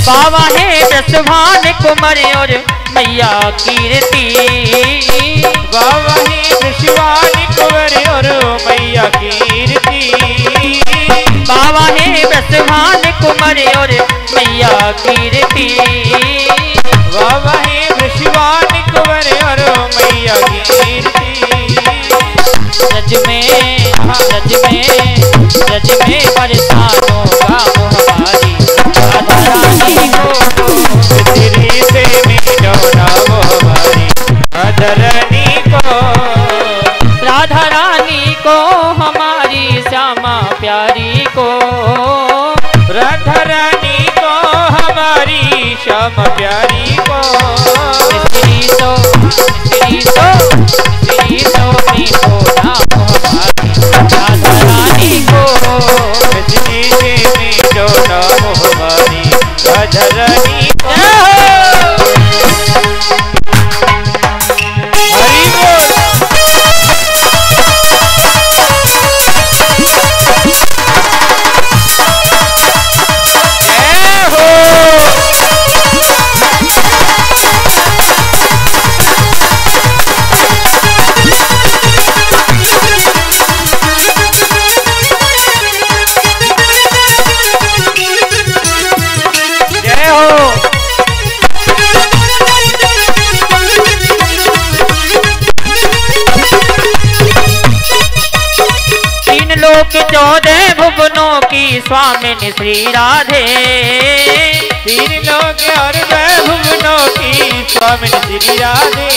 बाबा है दसवान कुमार और मैया कीर्ति। बाबा है दसवान कुंवर और मैया कीर्ति। बाबा है दसवान कुमार और मैया कीर्ति। बाबा है दसवान कुंवर और मैया कीर्ति। रज में बरसानों का हमारी राधा रानी को। तेरी से मिलो ना वो हमारी राधा रानी को। राधा रानी को हमारी श्यामा प्यारी को। राधा रानी को हमारी श्यामा प्यारी को। मिस्री तो मीठो नाम हमारी राधा रानी को। तेरी से मिलो ना वो हमारी राधा रानी को। हरि बोल। लोक 14 भुवनों की स्वामिनी श्री राधे। तीन लोक और भुवनों की स्वामिनी श्री राधे।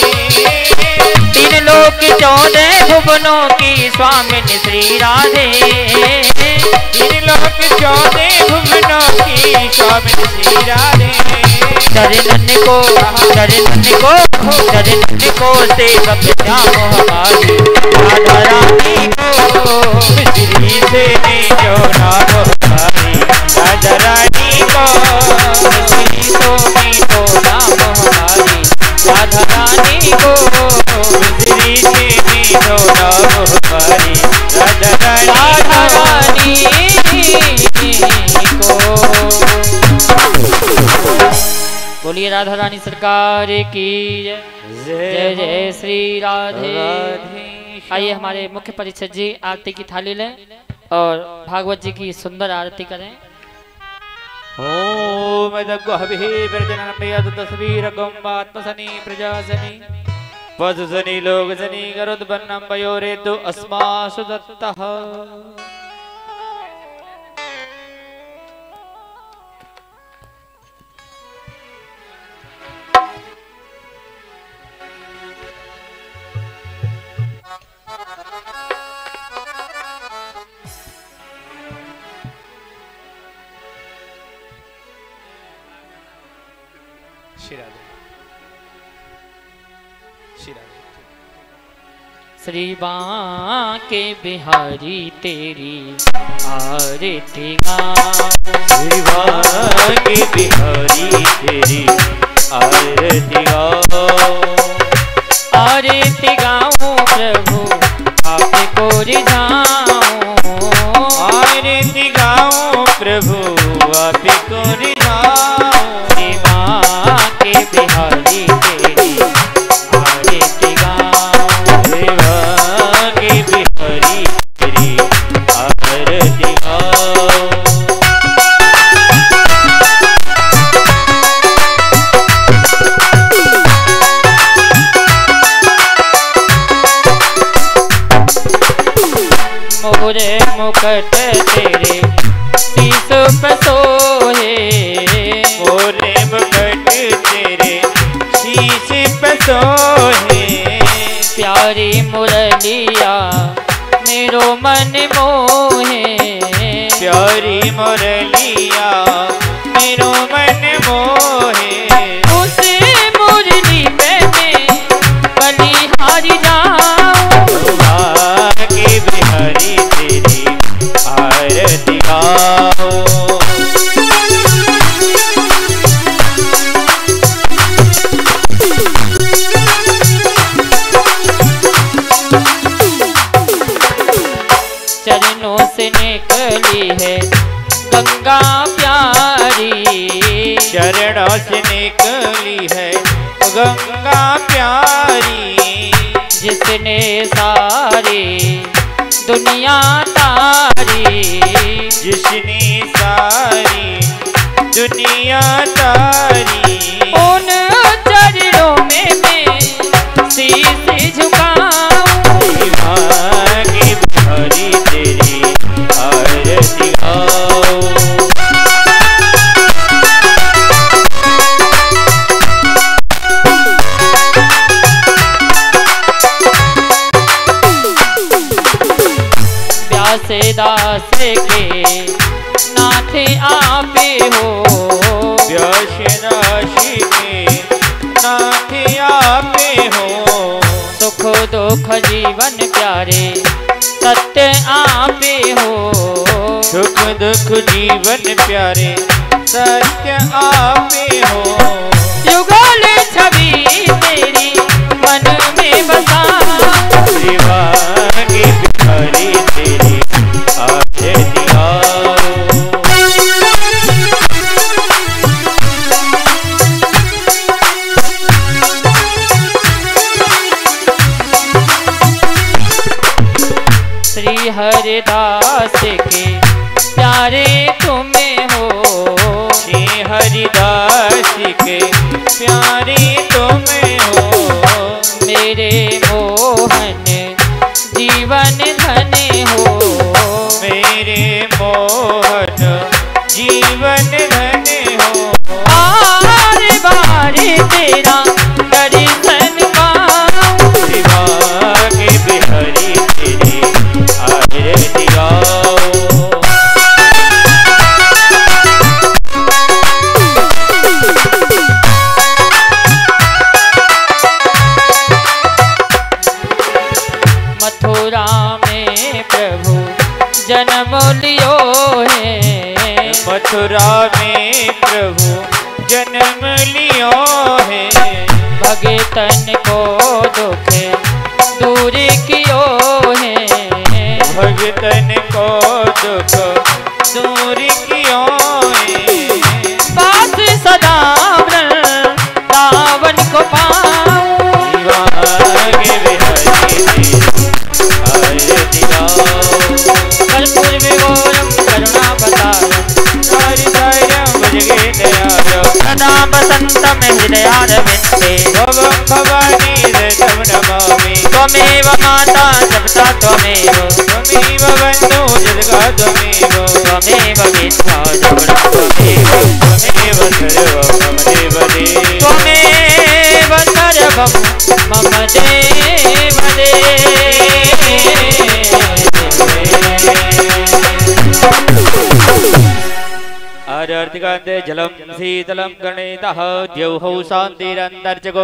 तीन लोक 14 भुवनों की स्वामिनी श्री राधे। तीन लोक 14 भुवनों की स्वामिनी श्री राधे। चरणन को सेवक श्याम हमारी राधा रानी को। श्री से जो नाम हमारी राधा रानी को। मीठो नाम हमारी राधा रानी को। श्री से जो नाम हमारी राधा रानी को। बोलिए राधा रानी सरकार की जय। जय जय श्री राधे। आइए हमारे मुख्य परिषद जी आरती की थाली लें और भागवत जी की सुंदर आरती करें। ओम दग्गहभिः प्रजननमयद तस्वीरगम्बात्मसनि प्रजासनि पशुसनि लोकसनि गरुदबन्नं पयोरेतु अस्मासु दत्तः। श्री बांके बिहारी तेरी आरती गाऊं। श्री बांके बिहारी तेरी आरती गाऊं। आरती गाऊं प्रभु आपको रिझाऊं। आरती गाऊं प्रभु आपको रिझाऊं। श्री बांके बिहारी तेरी आरती गाऊं। श्री बांके बिहारी तेरी आरती गाऊं। मोरे मुकुट तेरे शीश पे सोहे। मोरे मुकुट तेरे शीश पे सोहे। प्यारी मुरलिया मेरो मन मोहे। प्यारी मुरलिया मेरो मन मोहे। उस मुरली पे मैं बलिहारी जाऊं। के बिहारी तेरी आरती गाऊं। गंगा प्यारी, चरणों से निकली है गंगा प्यारी, जिसने सारी दुनिया तारी, जिसने सारी दुनिया तारी। उन चरणों में मैं शीश झुकाऊं, भागी बिहारी तेरी आरती गाऊं। व्यास दास के नाथ आपे हो, व्यास राशि के नाथ आपे हो, सुख दुख जीवन प्यारे सत्य आपे हो, सुख दुख जीवन प्यारे सत्य आपे हो। युगल छवि तेरी मन में बसा, भागी बिहारी तेरी आरती गाऊं। श्री हरिदास के प्यारे तुम्हें हो, श्री हरिदास के प्यारे तुम्हें हो, मेरे मोहन जीवन धन हो, मेरे मोहन जीवन धन हो। बार बार तेरा दर्शन पाऊं, भागी बिहारी तेरी आरती गाऊं। मथुरा में प्रभु जन्म लियो है, मथुरा में प्रभु जन्म लियो है, भगतन को दुख दूर कियो है, भगतन को दुख दूर कियो है। पास सदा रावण को पाऊं, भागी बिहारी तेरी आरती गाऊं। कर्पूर विघोरम करुणावतारम, हरिधरम भजगे दयालु, सदा वसन्तं हृदयारविन्दे, भवं भवानी रतं नमामि। त्वमेव माता जपता त्वमेव, त्वमेव बन्धु जगदा त्वमेव, त्वमेव विद्या जगदा त्वमेव, त्वमेव सर्वं मम देवदेव। त्वमेव सर्वं मम देवदेव। आरर्तिकान्ते जलं शीतलं गणेतः द्यौः शान्तिरन्तर्जगो